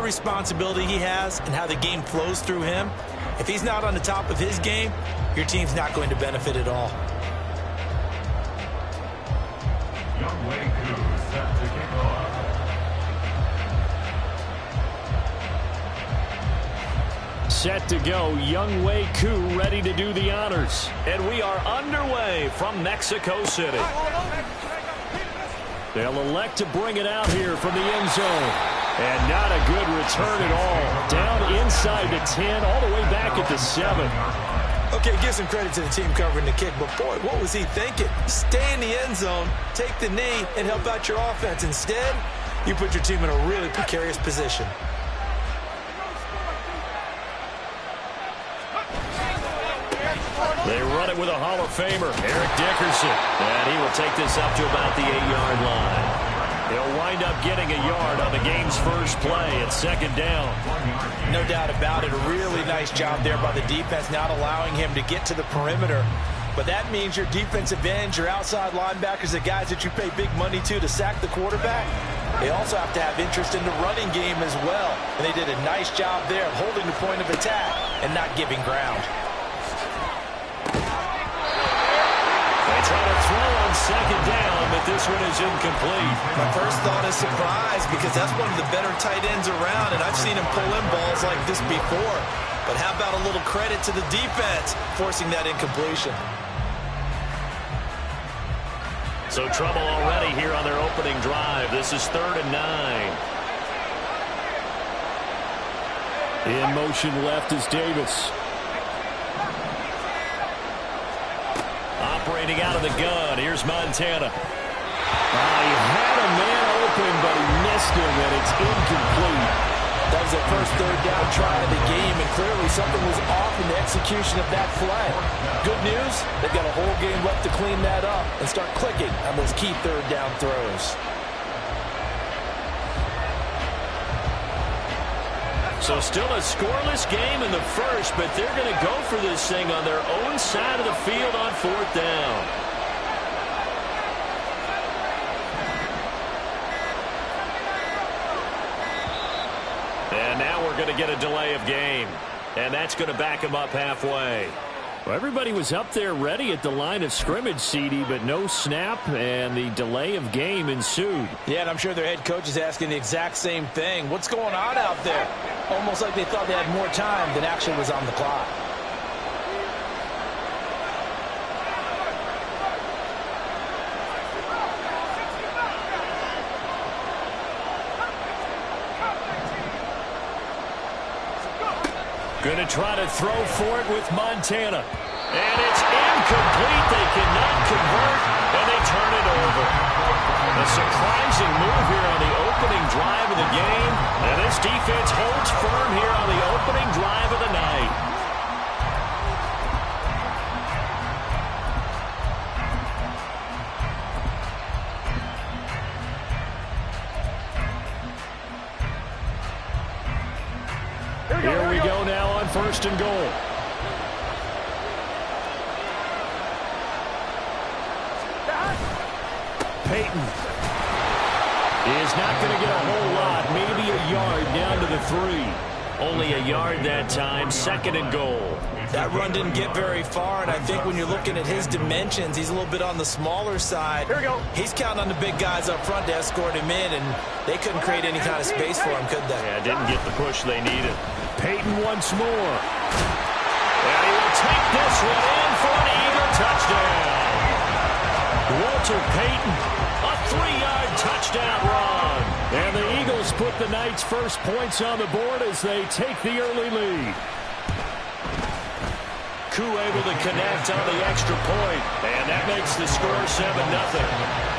responsibility he has and how the game flows through him, if he's not on the top of his game, your team's not going to benefit at all. Set to kick off. Set to go, Young Wei Koo ready to do the honors. And we are underway from Mexico City. They'll elect to bring it out here from the end zone. And not a good return at all. Down inside the 10, all the way back at the 7. Okay, give some credit to the team covering the kick, but boy, what was he thinking? Stay in the end zone, take the knee, and help out your offense. Instead, you put your team in a really precarious position. They run it with a Hall of Famer, Eric Dickerson. And he will take this up to about the 8-yard line. He'll wind up getting a yard on the game's first play at second down. No doubt about it. A really nice job there by the defense, not allowing him to get to the perimeter. But that means your defensive ends, your outside linebackers, the guys that you pay big money to sack the quarterback, they also have to have interest in the running game as well. And they did a nice job there of holding the point of attack and not giving ground. Try to throw on second down, but this one is incomplete. My first thought is surprise because that's one of the better tight ends around, and I've seen him pull in balls like this before. But how about a little credit to the defense forcing that incompletion? So trouble already here on their opening drive. This is 3rd and 9. In motion left is Davis. Operating out of the gun, here's Montana. He had a man open, but he missed him, and it's incomplete. That was their first 3rd down try of the game, and clearly something was off in the execution of that play. Good news, they've got a whole game left to clean that up and start clicking on those key 3rd down throws. So still a scoreless game in the first, but they're going to go for this thing on their own side of the field on 4th down. And now we're going to get a delay of game. And that's going to back them up halfway. Well, everybody was up there ready at the line of scrimmage, CD, but no snap, and the delay of game ensued. Yeah, and I'm sure their head coach is asking the exact same thing. What's going on out there? Almost like they thought they had more time than actually was on the clock. Going to try to throw for it with Montana. And it's incomplete. They cannot convert, and they turn it over. A surprising move here on the opening drive of the game. And this defense holds firm here on the opening drive of the night. Here we go now on 1st and goal. Peyton is not going to get a whole lot, maybe a yard down to the 3. Only a yard that time, 2nd and goal. That run didn't get very far, and I think when you're looking at his dimensions, he's a little bit on the smaller side. Here we go. He's counting on the big guys up front to escort him in, and they couldn't create any kind of space for him, could they? Yeah, didn't get the push they needed. Peyton once more. And he will take this one in for an Eagle touchdown. Walter Payton, a 3-yard touchdown run. And the Eagles put the Knights' first points on the board as they take the early lead. Koo able to connect on the extra point, and that makes the score 7-0.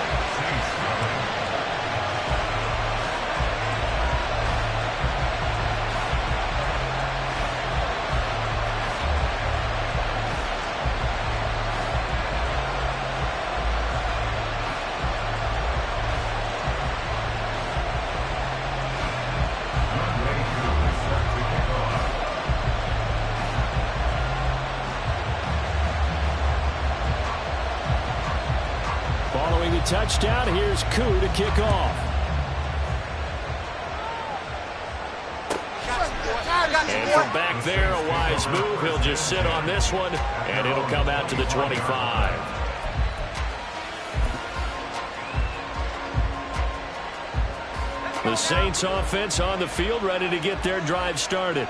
Following the touchdown, here's Koo to kick off. And from back there, a wise move. He'll just sit on this one, and it'll come out to the 25. The Saints offense on the field, ready to get their drive started.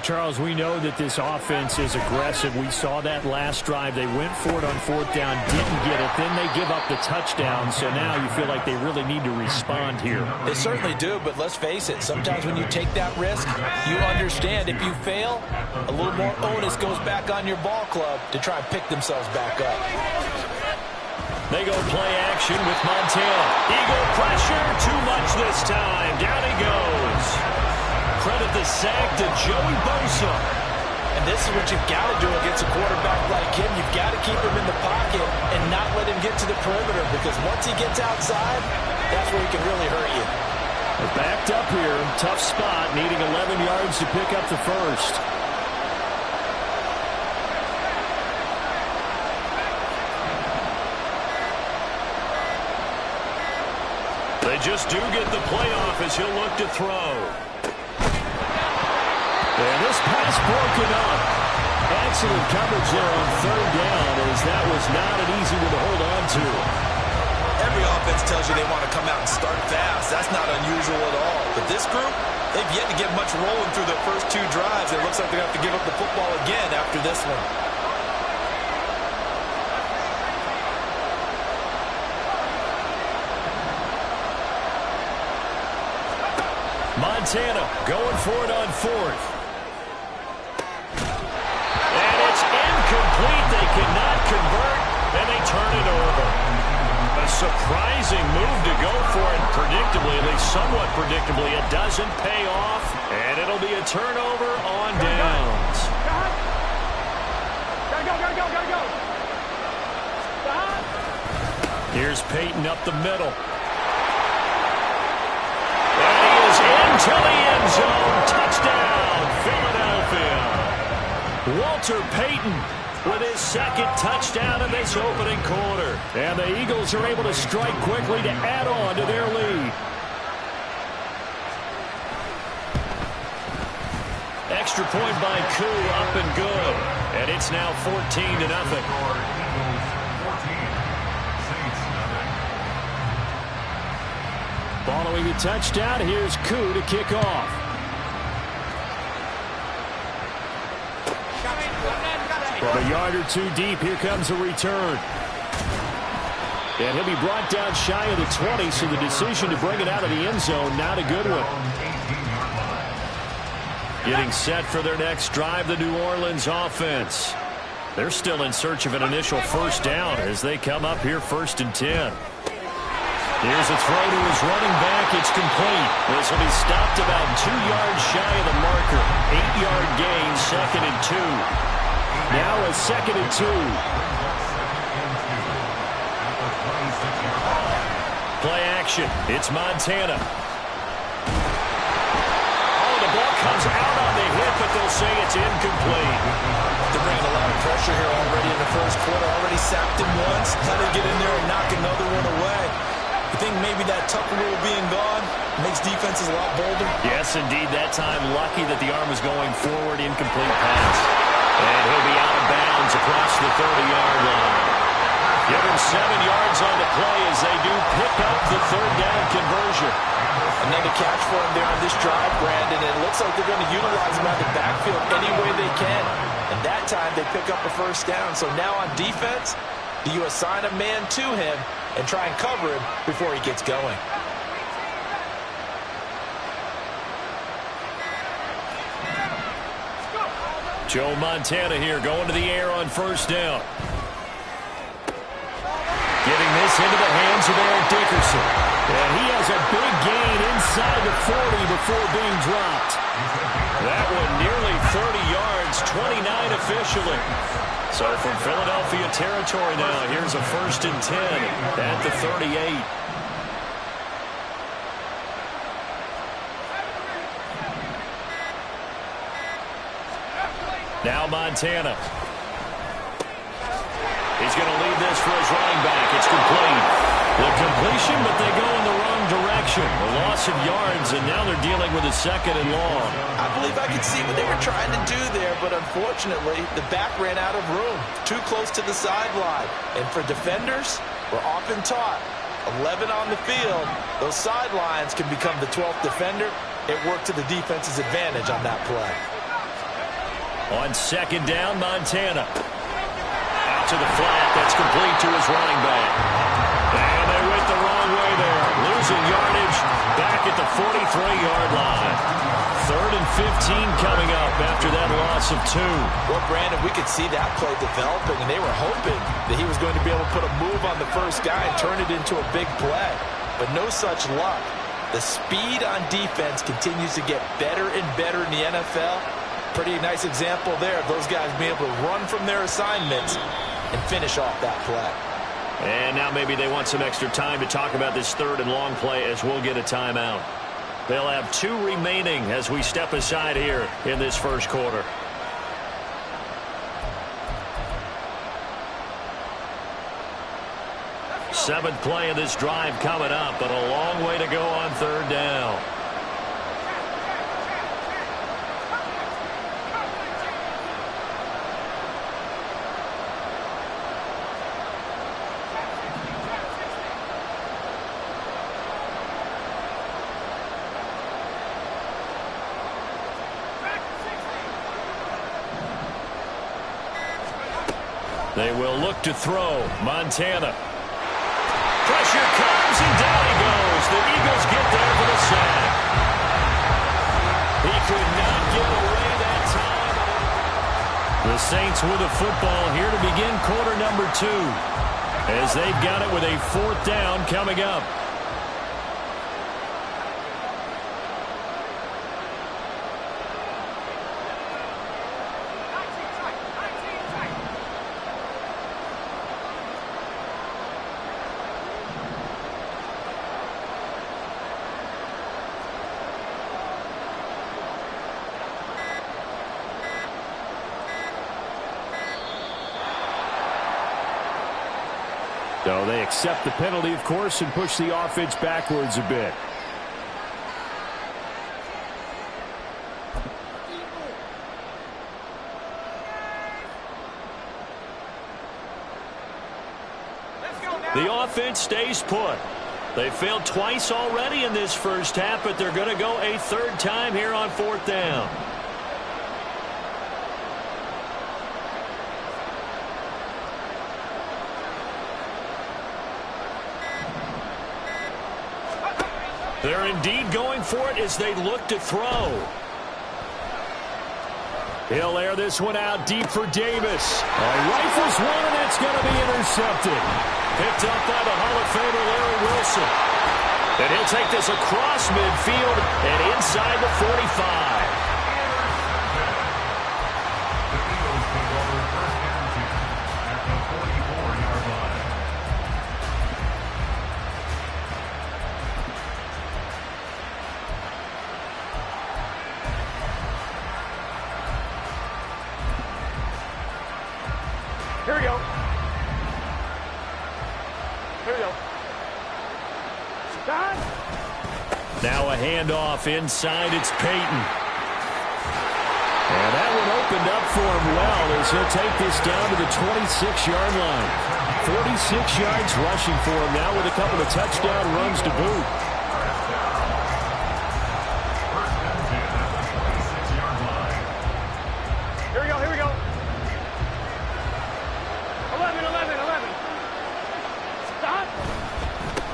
Charles, we know that this offense is aggressive. We saw that last drive. They went for it on fourth down, didn't get it. Then they give up the touchdown. So now you feel like they really need to respond here. They certainly do, but let's face it. Sometimes when you take that risk, you understand if you fail, a little more onus goes back on your ball club to try and pick themselves back up. They go play action with Montana. Eagle pressure, too much this time. Down he goes. Credit the sack to Joey Bosa. And this is what you've got to do against a quarterback like him. You've got to keep him in the pocket and not let him get to the perimeter, because once he gets outside, that's where he can really hurt you. They're backed up here. Tough spot, needing 11 yards to pick up the first. They just do get the playoff as he'll look to throw. And this pass broken up. Excellent coverage there on third down, as that was not an easy one to hold on to. Every offense tells you they want to come out and start fast. That's not unusual at all. But this group, they've yet to get much rolling through their first two drives. It looks like they're going to have to give up the football again after this one. Montana going for it on fourth. And it's incomplete. They cannot convert, and they turn it over. A surprising move to go for it. Predictably, at least somewhat predictably, it doesn't pay off, and it'll be a turnover on downs. Gotta go. Here's Peyton up the middle. Into the end zone. Touchdown, Philadelphia. Walter Payton with his second touchdown in this opening quarter. And the Eagles are able to strike quickly to add on to their lead. Extra point by Koo, up and good. And it's now 14-0. Following the touchdown, here's Koo to kick off. From a yard or two deep, here comes a return. And he'll be brought down shy of the 20, so the decision to bring it out of the end zone, not a good one. Getting set for their next drive, the New Orleans offense. They're still in search of an initial first down as they come up here 1st and 10. Here's a throw to his running back. It's complete. This will be stopped about 2 yards shy of the marker. 8-yard gain, 2nd and 2. Now a 2nd and 2. Play action. It's Montana. Oh, the ball comes out on the hit, but they'll say it's incomplete. They're bringing a lot of pressure here already in the first quarter. Already sacked him once. Let him get in there and knock another one away. You think maybe that Tucker rule being gone makes defenses a lot bolder? Yes, indeed. That time, lucky that the arm was going forward. Incomplete pass. And he'll be out of bounds across the 30-yard line. Give him 7 yards on the play as they do pick up the third down conversion. Another catch for him there on this drive, Brandon. And it looks like they're going to utilize him out the backfield any way they can. And that time they pick up a first down. So now on defense, do you assign a man to him and try and cover him before he gets going? Joe Montana here going to the air on first down. Getting this into the hands of Eric Dickerson. And he has a big gain inside the 40 before being dropped. That one nearly 30 yards, 29 officially. So from Philadelphia territory now, here's a 1st and 10 at the 38. Now Montana. He's going to lead this for his running back. It's complete. The completion, but they go in the wrong direction. A loss of yards, and now they're dealing with a 2nd and long. I believe I could see what they were trying to do there, but unfortunately, the back ran out of room. Too close to the sideline. And for defenders, we're often taught, 11 on the field, those sidelines can become the 12th defender. It worked to the defense's advantage on that play. On 2nd down, Montana. Out to the flat. That's complete to his running back. And they went the wrong way there. Losing yardage back at the 43-yard line. 3rd and 15 coming up after that loss of 2. Well, Brandon, we could see that play developing, and they were hoping that he was going to be able to put a move on the first guy and turn it into a big play. But no such luck. The speed on defense continues to get better and better in the NFL. Pretty nice example there of those guys being able to run from their assignments and finish off that play. And now maybe they want some extra time to talk about this 3rd and long play as we'll get a timeout. They'll have 2 remaining as we step aside here in this first quarter. Seventh play of this drive coming up, but a long way to go on 3rd down. They will look to throw. Montana. Pressure comes, and down he goes. The Eagles get there for the sack. He could not get away that time. The Saints with a football here to begin quarter number 2, as they've got it with a 4th down coming up. So they accept the penalty, of course, and push the offense backwards a bit. The offense stays put. They failed twice already in this first half, but they're going to go a 3rd time here on 4th down. They're indeed going for it as they look to throw. He'll air this one out deep for Davis. Rifles one, and that's going to be intercepted. Picked up by the Hall of Famer Larry Wilson. And he'll take this across midfield and inside the 45. Here we go. Here we go. Stop. Now a handoff inside. It's Peyton. And that one opened up for him well as he'll take this down to the 26-yard line. 46 yards rushing for him now with a couple of touchdown runs to boot. Here we go. Here we go. 11. Stop.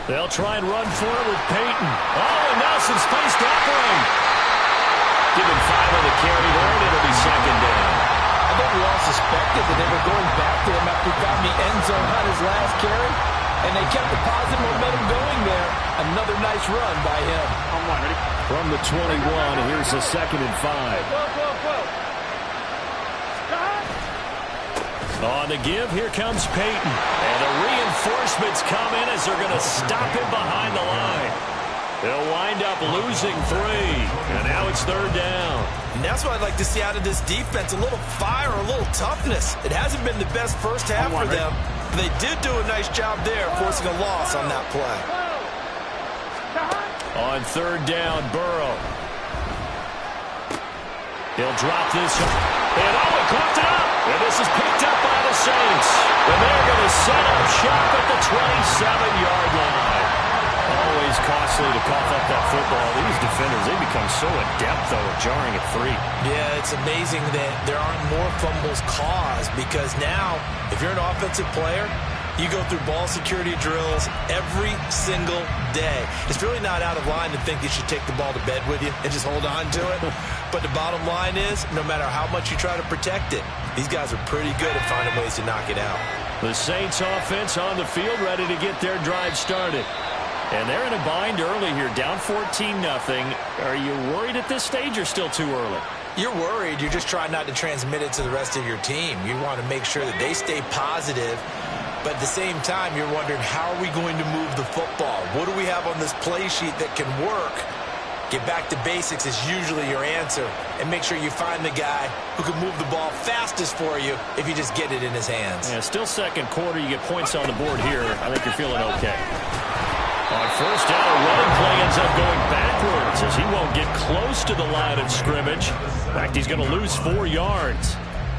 They'll try and run for it with Peyton. Oh, and now some space to operate. Give him 5 on the carry there, and it'll be 2nd down. I think we all suspected that they were going back to him after he found the end zone on his last carry, and they kept the positive momentum going there. Another nice run by him. On one, ready? From the 21, here's a 2nd and 5. Go. Stop. On the give, here comes Peyton. And the reinforcements come in as they're going to stop him behind the line. They'll wind up losing 3. And now it's 3rd down. And that's what I'd like to see out of this defense. A little fire, a little toughness. It hasn't been the best first half for them, They did do a nice job there, forcing a loss on that play. On third down, Burrow. He'll drop this. And he caught it up. And this is picked up by the Saints. And they're going to set up shop at the 27-yard line. Always costly to cough up that football. These defenders, they become so adept, though, at jarring at 3. Yeah, it's amazing that there aren't more fumbles caused because now, if you're an offensive player, you go through ball security drills every single day. It's really not out of line to think you should take the ball to bed with you and just hold on to it. But the bottom line is, no matter how much you try to protect it, these guys are pretty good at finding ways to knock it out. The Saints offense on the field ready to get their drive started. And they're in a bind early here, down 14-0. Are you worried at this stage or still too early? You're worried. You're just trying not to transmit it to the rest of your team. You want to make sure that they stay positive. But at the same time, you're wondering, how are we going to move the football? What do we have on this play sheet that can work? Get back to basics is usually your answer. And make sure you find the guy who can move the ball fastest for you if you just get it in his hands. Yeah, still second quarter. You get points on the board here. I think you're feeling okay. On first down, a running play ends up going backwards as he won't get close to the line of scrimmage. In fact, he's going to lose 4 yards.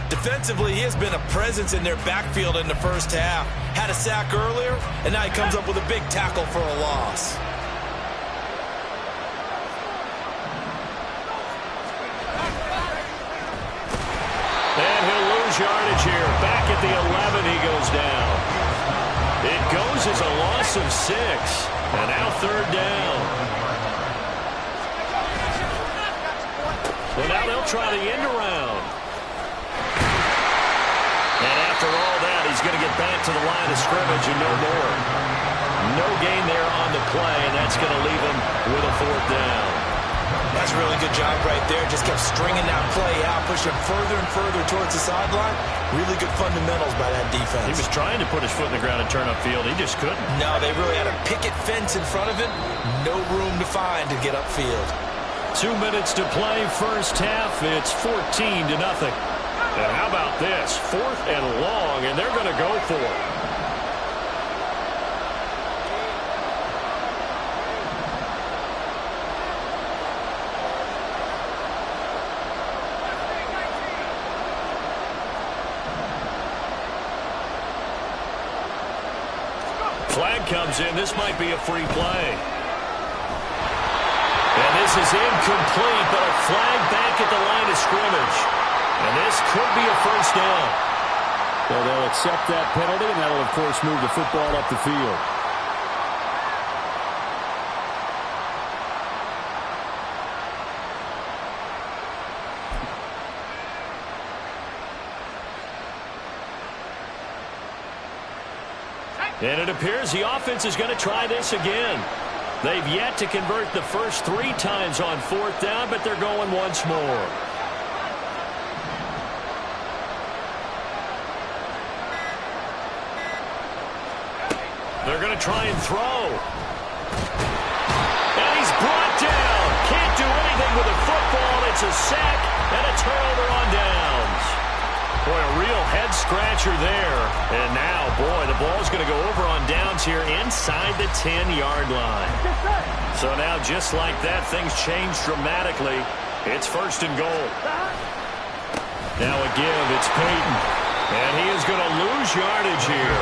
Defensively, he has been a presence in their backfield in the first half. Had a sack earlier, and now he comes up with a big tackle for a loss. And he'll lose yardage here. Back at the 11, he goes down. It goes as a loss of 6. And now third down. Well, now they'll try the end around. And after all that, he's going to get back to the line of scrimmage and no more. No gain there on the play, and that's going to leave him with a fourth down. That's a really good job right there. Just kept stringing that play out, pushing further and further towards the sideline. Really good fundamentals by that defense. He was trying to put his foot in the ground and turn upfield. He just couldn't. No, they really had a picket fence in front of him. No room to find to get upfield. 2 minutes to play first half. It's 14-0. And how about this? 4th and long, and they're going to go for it. Flag comes in. This might be a free play. And this is incomplete, but a flag back at the line of scrimmage. And this could be a first down. Well, they'll accept that penalty, and that'll, of course, move the football up the field. And it appears the offense is going to try this again. They've yet to convert the first 3 times on fourth down, but they're going once more. They're going to try and throw. And he's brought down. Can't do anything with the football. It's a sack and a turnover on downs. Boy, a real head-scratcher there. And now, boy, the ball's going to go over on downs here inside the 10-yard line. So now, just like that, things change dramatically. It's first and goal. Now a give. It's Peyton. And he is going to lose yardage here.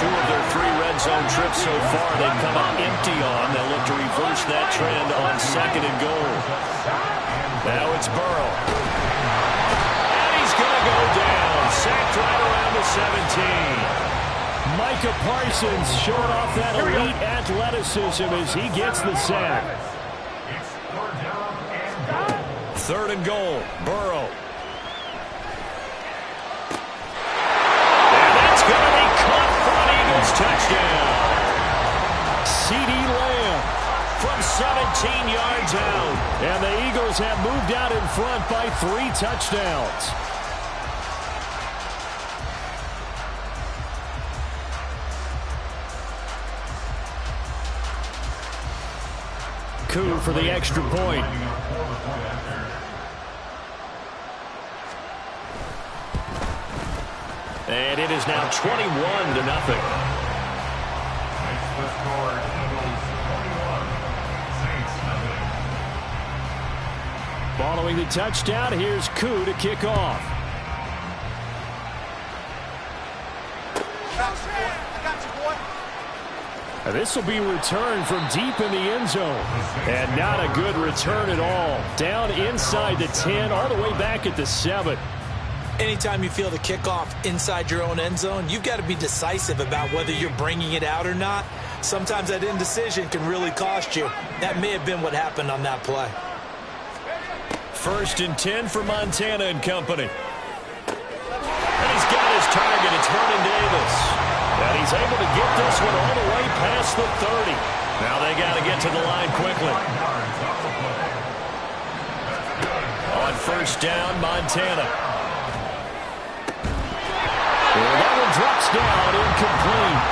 2 of their 3 red zone trips so far they've come out empty on. They'll look to reverse that trend on second and goal. Now it's Burrow. And he's going to go down. Sacked right around the 17. Micah Parsons showing off that elite athleticism as he gets the sack. Third and goal. Burrow. Touchdown. C.D. Lamb from 17 yards out. And the Eagles have moved out in front by 3 touchdowns. Coup for the extra point. And it is now 21-0. Following the touchdown, here's Koo to kick off. This will be returned from deep in the end zone. And not a good return at all. Down inside the 10, all the way back at the 7. Anytime you feel the kickoff inside your own end zone, you've got to be decisive about whether you're bringing it out or not. Sometimes that indecision can really cost you. That may have been what happened on that play. 1st and 10 for Montana and company. And he's got his target. It's Vernon Davis. And he's able to get this one all the way past the 30. Now they got to get to the line quickly. On 1st down, Montana. Well, that one drops down, incomplete.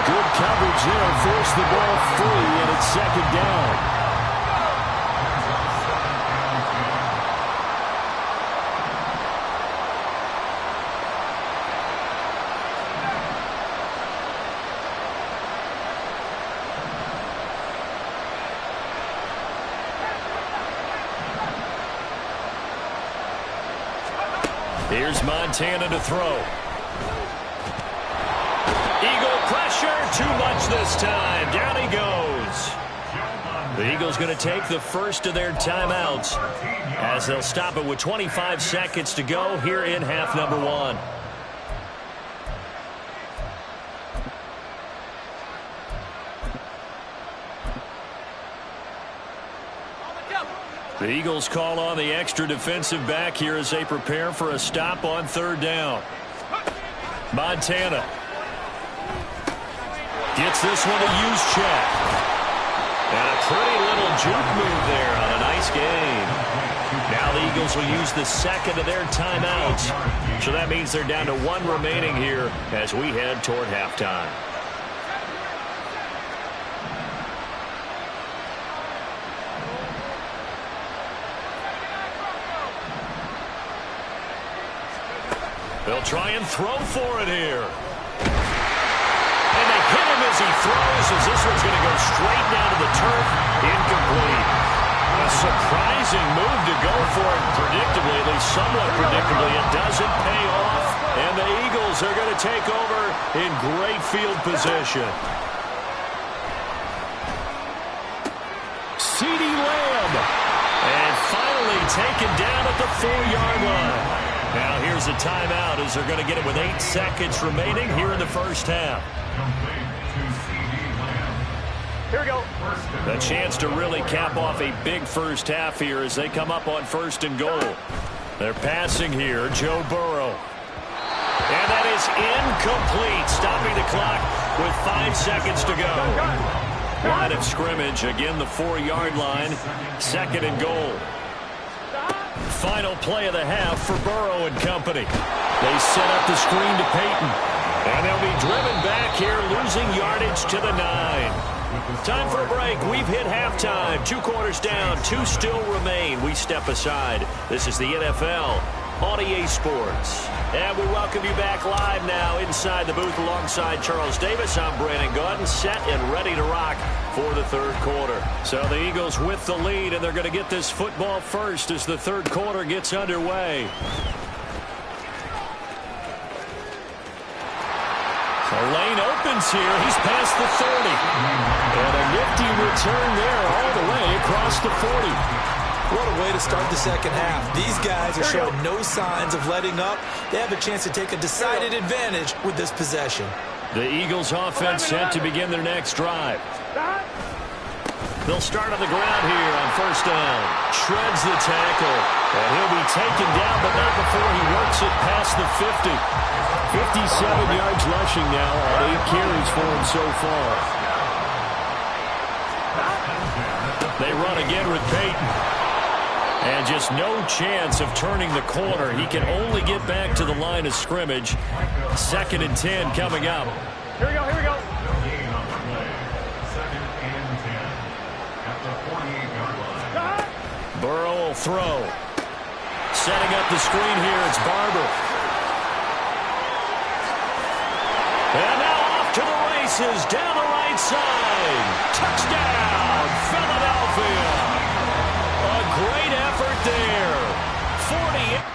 Good coverage there, forced the ball free, and it's 2nd down. Here's Montana to throw. Eagle pressure, too much this time. Down he goes. The Eagles going to take the first of their timeouts as they'll stop it with 25 seconds to go here in half number 1. The Eagles call on the extra defensive back here as they prepare for a stop on 3rd down. Montana gets this one to Juszczyk. And a pretty little juke move there on a nice game. Now the Eagles will use the 2nd of their timeouts. So that means they're down to 1 remaining here as we head toward halftime. They'll try and throw for it here. And they hit him as he throws, as this one's going to go straight down to the turf. Incomplete. A surprising move to go for it predictably, at least somewhat predictably. It doesn't pay off, and the Eagles are going to take over in great field position. CeeDee Lamb. And finally taken down at the 4-yard line. Now here's a timeout as they're going to get it with 8 seconds remaining here in the 1st half. Here we go. A chance to really cap off a big 1st half here as they come up on 1st and goal. They're passing here, Joe Burrow. And that is incomplete, stopping the clock with 5 seconds to go. Line of scrimmage, again the 4-yard line, 2nd and goal. Final play of the half for Burrow and company. They set up the screen to Peyton. And they'll be driven back here, losing yardage to the 9. Time for a break. We've hit halftime. 2 quarters down, 2 still remain. We step aside. This is the NFL on EA Sports. And we welcome you back live now inside the booth alongside Charles Davis. I'm Brandon Gaudin, set and ready to rock for the 3rd quarter. So the Eagles with the lead, and they're going to get this football first as the 3rd quarter gets underway. The lane opens here. He's past the 30. And a nifty return there all the way across the 40. What a way to start the 2nd half. These guys are showing no signs of letting up. They have a chance to take a decided advantage with this possession. The Eagles offense set to begin their next drive. They'll start on the ground here on 1st down. Shreds the tackle. And he'll be taken down, but not before he works it past the 50. 57 yards rushing now on 8 carries for him so far. They run again with Peyton. And just no chance of turning the corner. He can only get back to the line of scrimmage. 2nd and 10 coming up. Here we go, here we go. Burrow will throw. Setting up the screen here, it's Barber. races down the right side. Touchdown, Philadelphia. A great effort there. 48.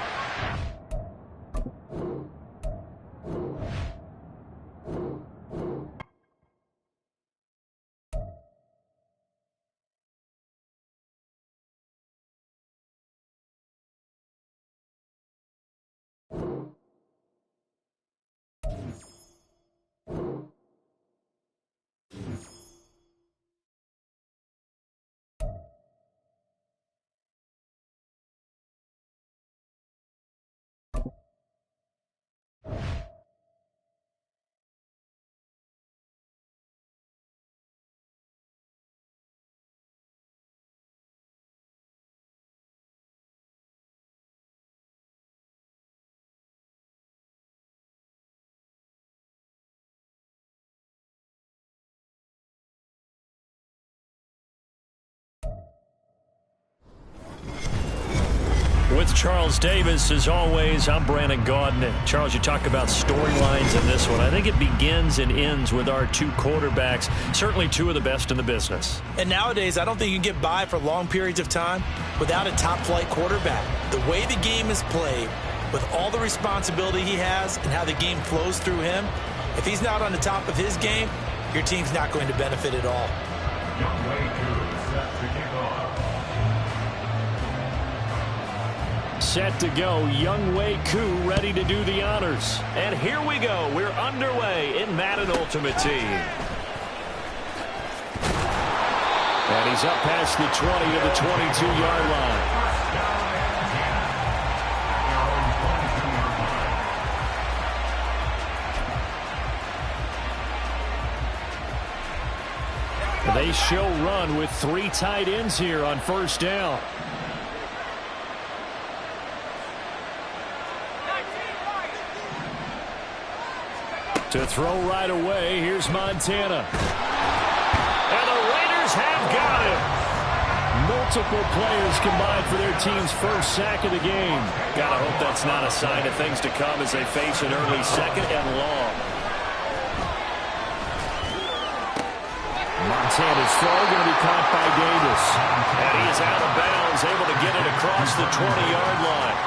With Charles Davis, as always, I'm Brandon Gaudin. Charles, you talk about storylines in this one. I think it begins and ends with our two quarterbacks, certainly two of the best in the business. And nowadays, I don't think you can get by for long periods of time without a top-flight quarterback. The way the game is played, with all the responsibility he has and how the game flows through him, if he's not on the top of his game, your team's not going to benefit at all. Set to go, Younghoe Koo ready to do the honors. And here we go. We're underway in Madden Ultimate Team. And he's up past the 20 of the 22-yard line. They show run with three tight ends here on first down. To throw right away, here's Montana. And the Raiders have got him. Multiple players combined for their team's first sack of the game. Gotta hope that's not a sign of things to come as they face an early second and long. Montana's throw going to be caught by Davis. And he is out of bounds, able to get it across the 20-yard line.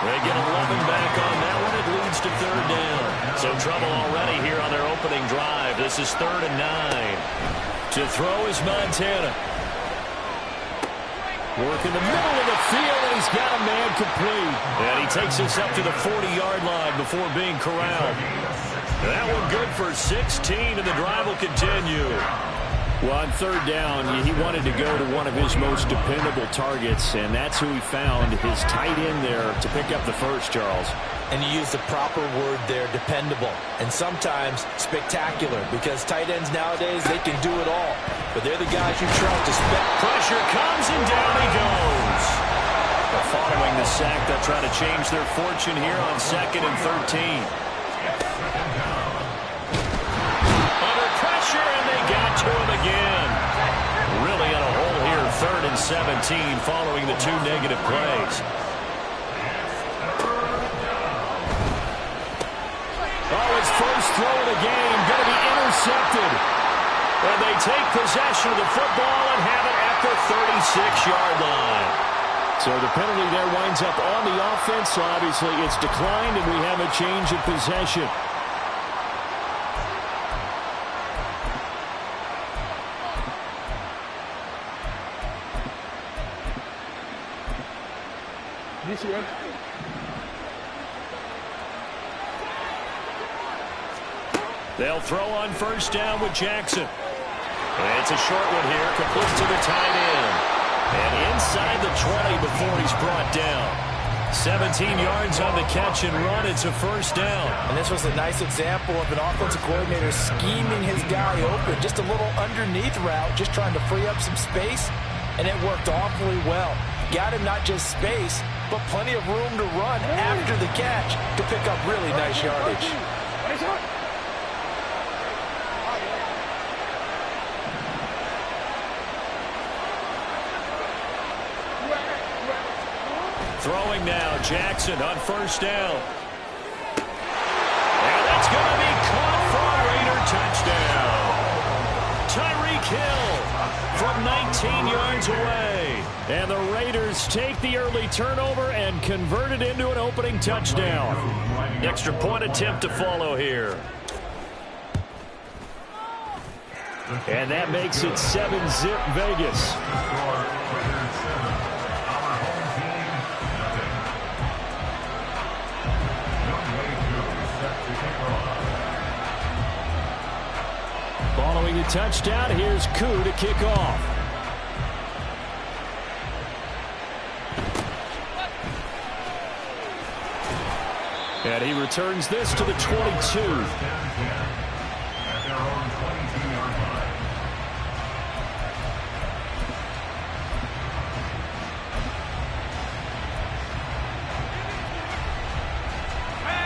They get 11 back on that one. It leads to third down. So trouble already here on their opening drive. This is 3rd and 9. To throw is Montana. Work in the middle of the field, and he's got a man complete. And he takes us up to the 40-yard line before being corralled. That one good for 16, and the drive will continue. Well, on third down, he wanted to go to one of his most dependable targets, and that's who he found, his tight end there, to pick up the first, Charles. And you use the proper word there, dependable, and sometimes spectacular, because tight ends nowadays, they can do it all. But they're the guys you trust to spec. Pressure comes, and down he goes. But following the sack, they'll try to change their fortune here on 2nd and 13. Under pressure, and they got to him again. Really in a hole here, 3rd and 17, following the 2 negative plays. Oh, his first throw of the game, going to be intercepted. And they take possession of the football and have it at the 36-yard line. So the penalty there winds up on the offense. So obviously it's declined, and we have a change of possession. They'll throw on first down with Jackson. And it's a short one here, complete to the tight end. And inside the 20 before he's brought down. 17 yards on the catch and run. It's a first down. And this was a nice example of an offensive coordinator scheming his guy open. Just a little underneath route, just trying to free up some space. And it worked awfully well. Got him not just space, but plenty of room to run after the catch to pick up really nice yardage. Throwing now, Jackson on first down. And that's going to be caught for a Raider touchdown. kill from 19 yards away. And the Raiders take the early turnover and convert it into an opening touchdown. Extra point attempt to follow here. And that makes it 7-zip Vegas. Following the touchdown, here's Koo to kick off. And he returns this to the 22.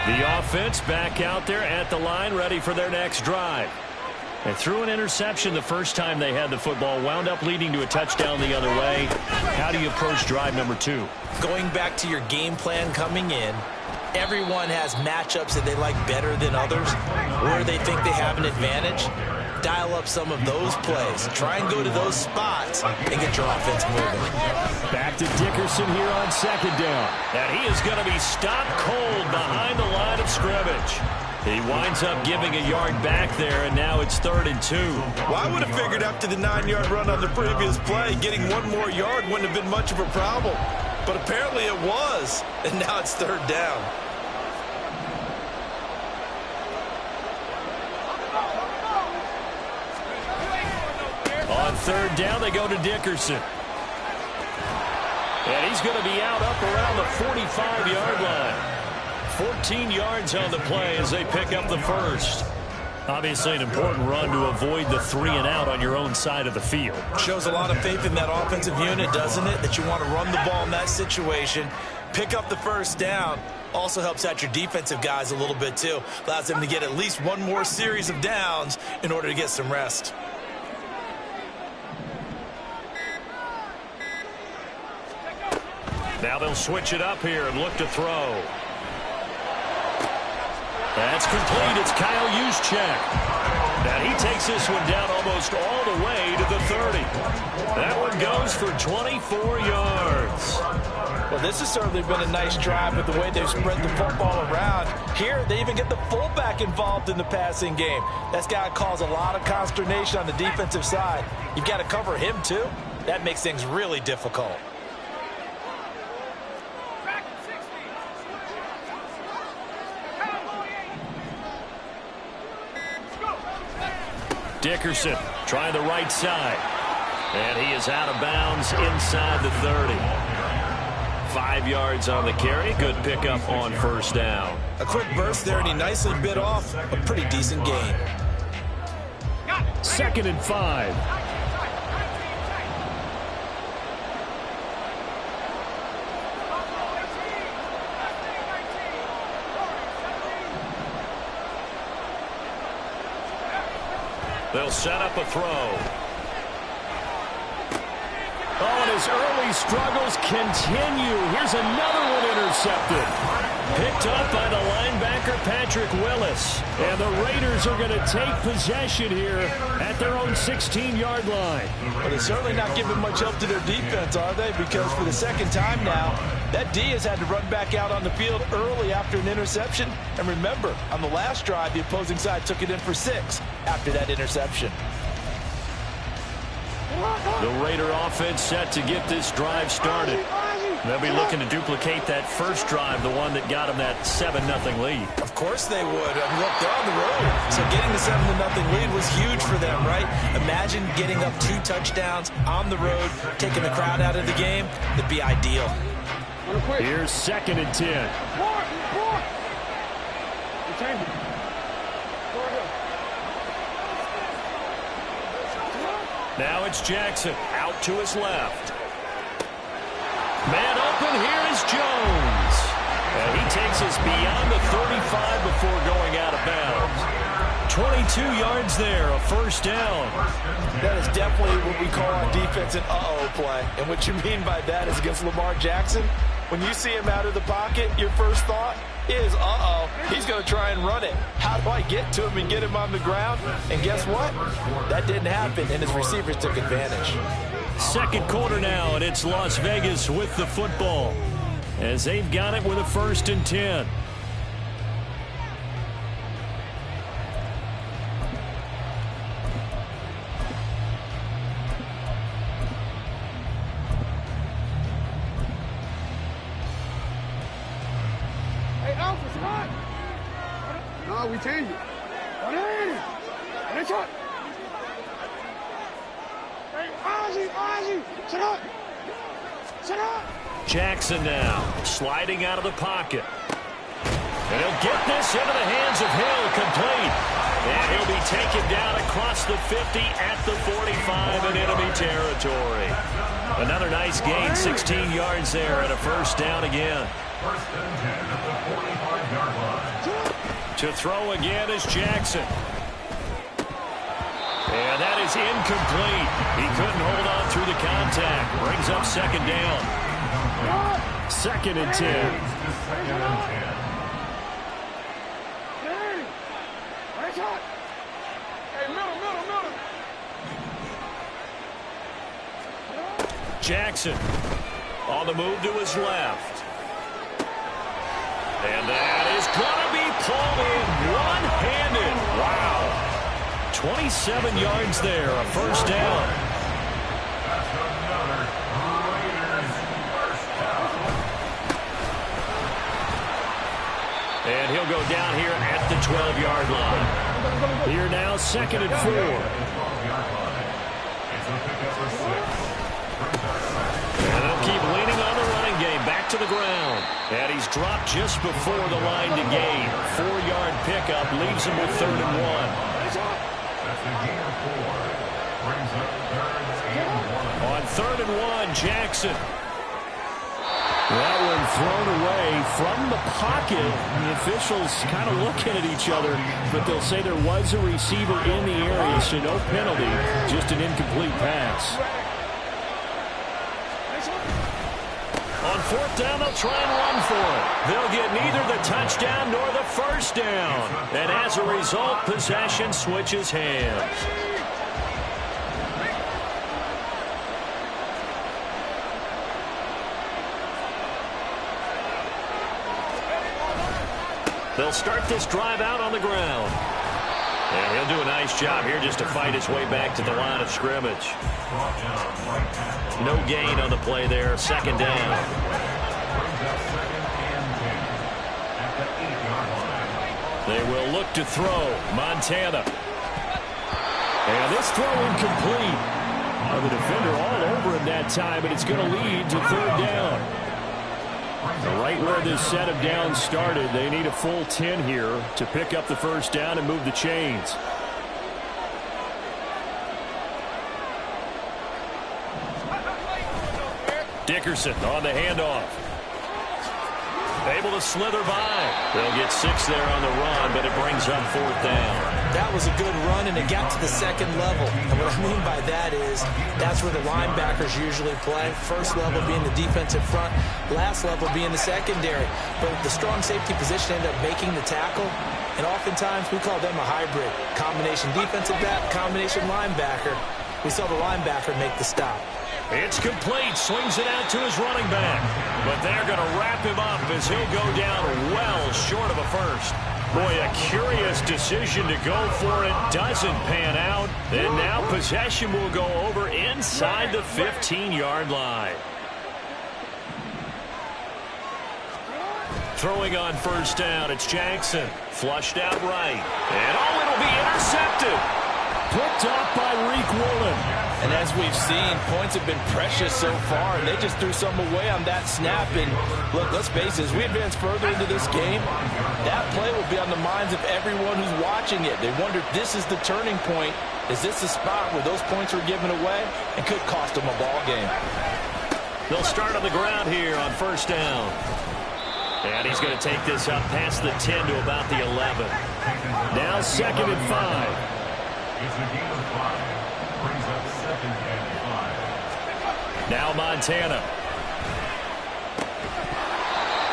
The offense back out there at the line, ready for their next drive. And threw an interception the first time they had the football, wound up leading to a touchdown the other way. How do you approach drive number 2? Going back to your game plan coming in, everyone has matchups that they like better than others, where they think they have an advantage. Dial up some of those plays. Try and go to those spots and get your offense moving. Back to Dickerson here on second down. And he is going to be stopped cold behind the line of scrimmage. He winds up giving a yard back there, and now it's 3rd and 2. Well, I would have figured after the 9-yard run on the previous play, getting one more yard wouldn't have been much of a problem. But apparently it was, and now it's 3rd down. On 3rd down, they go to Dickerson. And he's going to be out up around the 45-yard line. 14 yards on the play as they pick up the first. Obviously an important run to avoid the 3 and out on your own side of the field. Shows a lot of faith in that offensive unit, doesn't it? That you want to run the ball in that situation. Pick up the first down. Also helps out your defensive guys a little bit too. Allows them to get at least one more series of downs in order to get some rest. Now they'll switch it up here and look to throw. That's complete. It's Kyle Juszczyk. And he takes this one down almost all the way to the 30. That one goes for 24 yards. Well, this has certainly been a nice drive with the way they've spread the football around. Here, they even get the fullback involved in the passing game. That's got to cause a lot of consternation on the defensive side. You've got to cover him, too. That makes things really difficult. Dickerson trying the right side. And he is out of bounds inside the 30. 5 yards on the carry. Good pickup on first down. A quick burst there, and he nicely bit off a pretty decent gain. 2nd and 5. They'll set up a throw. Oh, and his early struggles continue. Here's another one intercepted. Picked up by the linebacker, Patrick Willis. And the Raiders are going to take possession here at their own 16-yard line. Well, they're certainly not giving much help to their defense, are they? Because for the second time now, that D has had to run back out on the field early after an interception. And remember, on the last drive, the opposing side took it in for 6 after that interception. The Raider offense set to get this drive started. They'll be looking to duplicate that first drive, the one that got them that 7-0 lead. Of course they would. I mean, look, they're on the road. So getting the 7-0 lead was huge for them, right? Imagine getting up 2 touchdowns on the road, taking the crowd out of the game. It'd be ideal. Here's 2nd and 10. Now it's Jackson out to his left. Man open, here is Jones. And he takes us beyond the 35 before going out of bounds. 22 yards there, a first down. That is definitely what we call on defense an uh-oh play. And what you mean by that is against Lamar Jackson, when you see him out of the pocket, your first thought, is, he's going to try and run it. How do I get to him and get him on the ground? And guess what? That didn't happen, and his receivers took advantage. Second quarter now, and it's Las Vegas with the football as they've got it with a 1st and 10. No, we change it. Jackson now sliding out of the pocket. And he'll get this into the hands of Hill, complete. And he'll be taken down across the 50 at the 45 in enemy territory. Another nice gain, 16 yards there, and a 1st down again. To throw again is Jackson. And that is incomplete. He couldn't hold on through the contact. Brings up 2nd down. 2nd and 10. Jackson on the move to his left. And that is going to be pulled in one-handed. Wow. 27 yards there, a 1st down. And he'll go down here at the 12-yard line. Here now, 2nd and 4. And they'll keep leaning on the running game. Back to the ground. And he's dropped just before the line to gain. 4-yard pickup leaves him with 3rd and 1. On 3rd and 1, Jackson. That one thrown away from the pocket. The officials kind of looking at each other, but they'll say there was a receiver in the area, so no penalty, just an incomplete pass. On 4th down, they'll try and run for it. They'll get neither the touchdown nor the 1st down. And as a result, possession switches hands. They'll start this drive out on the ground. And he'll do a nice job here just to fight his way back to the line of scrimmage. No gain on the play there. 2nd down. They will look to throw. Montana. And this throw incomplete. The defender all over him that time, but it's going to lead to 3rd down. Right where this set of downs started, they need a full 10 here to pick up the 1st down and move the chains. Dickerson on the handoff. Able to slither by. They'll get 6 there on the run, but it brings up 4th down. That was a good run, and it got to the 2nd level. And what I mean by that is that's where the linebackers usually play. 1st level being the defensive front, last level being the secondary. But the strong safety position ended up making the tackle, and oftentimes we call them a hybrid. Combination defensive back, combination linebacker. We saw the linebacker make the stop. It's complete. Swings it out to his running back. But they're going to wrap him up as he'll go down well short of a 1st. Boy, a curious decision to go for it. Doesn't pan out. And now possession will go over inside the 15-yard line. Throwing on 1st down, it's Jackson. Flushed out right. And it'll be intercepted. Picked up by Reek Woolen. And as we've seen, points have been precious so far, and they just threw some away on that snap. And look, let's face it, as we advance further into this game, that play will be on the minds of everyone who's watching it. They wonder if this is the turning point. Is this the spot where those points were given away and could cost them a ball game? They'll start on the ground here on 1st down. And he's going to take this up past the 10 to about the 11. Now 2nd and 5. It's a game of 5. Brings up 2nd and 5. Now Montana.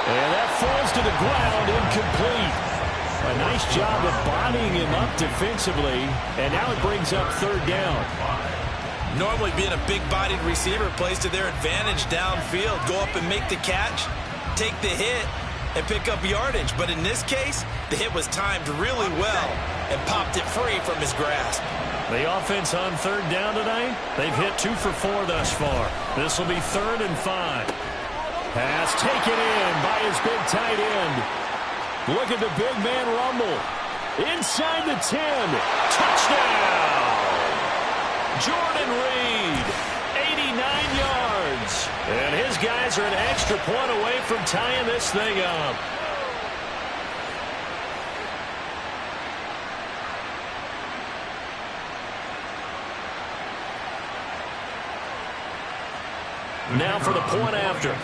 And that falls to the the ground, incomplete. A nice job of bodying him up defensively, and now it brings up third down. Normally being a big-bodied receiver plays to their advantage downfield. Go up and make the catch, take the hit, and pick up yardage. But in this case, the hit was timed really well and popped it free from his grasp. The offense on third down tonight, they've hit 2 for 4 thus far. This will be 3rd and 5. Pass taken in by his big tight end. Look at the big man rumble. Inside the 10. Touchdown! Jordan Reed, 89 yards. And his guys are an extra point away from tying this thing up. Now for the point after.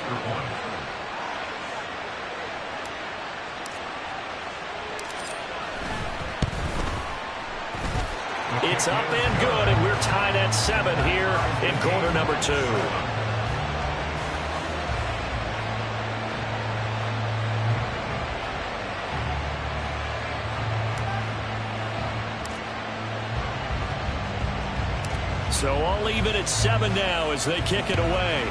It's up and good, and we're tied at 7 here in quarter number 2. So all even at 7 now as they kick it away.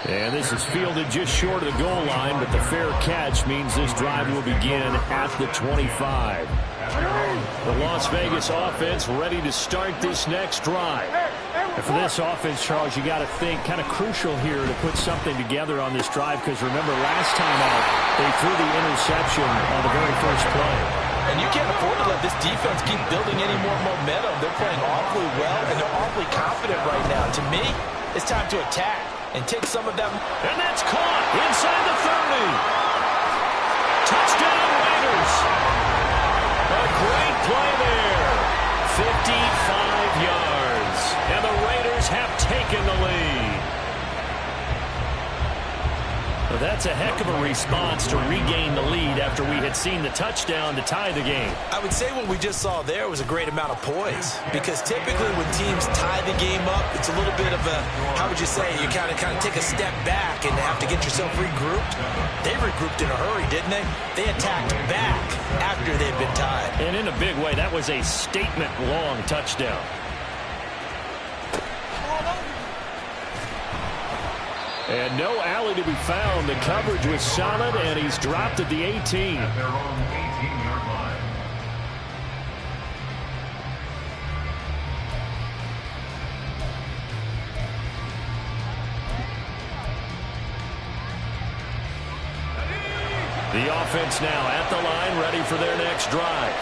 And this is fielded just short of the goal line, but the fair catch means this drive will begin at the 25. The Las Vegas offense ready to start this next drive. And for this offense, Charles, you got to think kind of crucial here to put something together on this drive, because remember last time out they threw the interception on the very first play. And you can't afford to let this defense keep building any more momentum. They're playing awfully well, and they're awfully confident right now. To me, it's time to attack and take some of that. And that's caught inside the 30. Touchdown Raiders. A great play there. 55 yards. And the Raiders have taken the lead. Well, that's a heck of a response to regain the lead after we had seen the touchdown to tie the game. I would say what we just saw there was a great amount of poise, because typically when teams tie the game up, it's a little bit of a, how would you say, you kind of take a step back and have to get yourself regrouped. They regrouped in a hurry, didn't they? They attacked back after they'd been tied. And in a big way, that was a statement-long touchdown. And no alley to be found. The coverage was solid, and he's dropped at the 18. The offense now at the line, ready for their next drive.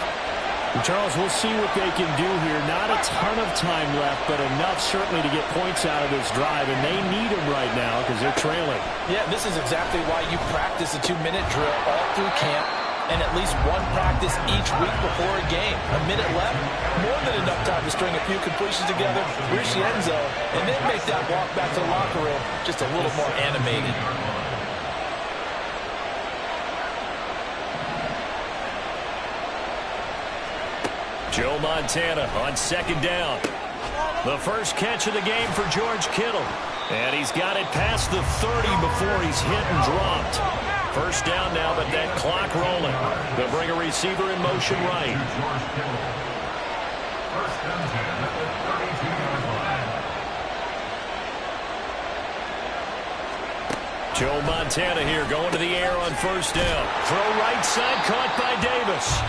And Charles, we'll see what they can do here. Not a ton of time left, but enough certainly to get points out of this drive, and they need them right now because they're trailing. Yeah, this is exactly why you practice a 2-minute drill all through camp and at least one practice each week before a game. A minute left, more than enough time to string a few completions together, reach the end zone, and then make that walk back to the locker room just a little more animated. Joe Montana on second down. The first catch of the game for George Kittle. And he's got it past the 30 before he's hit and dropped. First down now, but that clock rolling. They'll bring a receiver in motion right. Joe Montana here going to the air on first down. Throw right side, caught by Davis.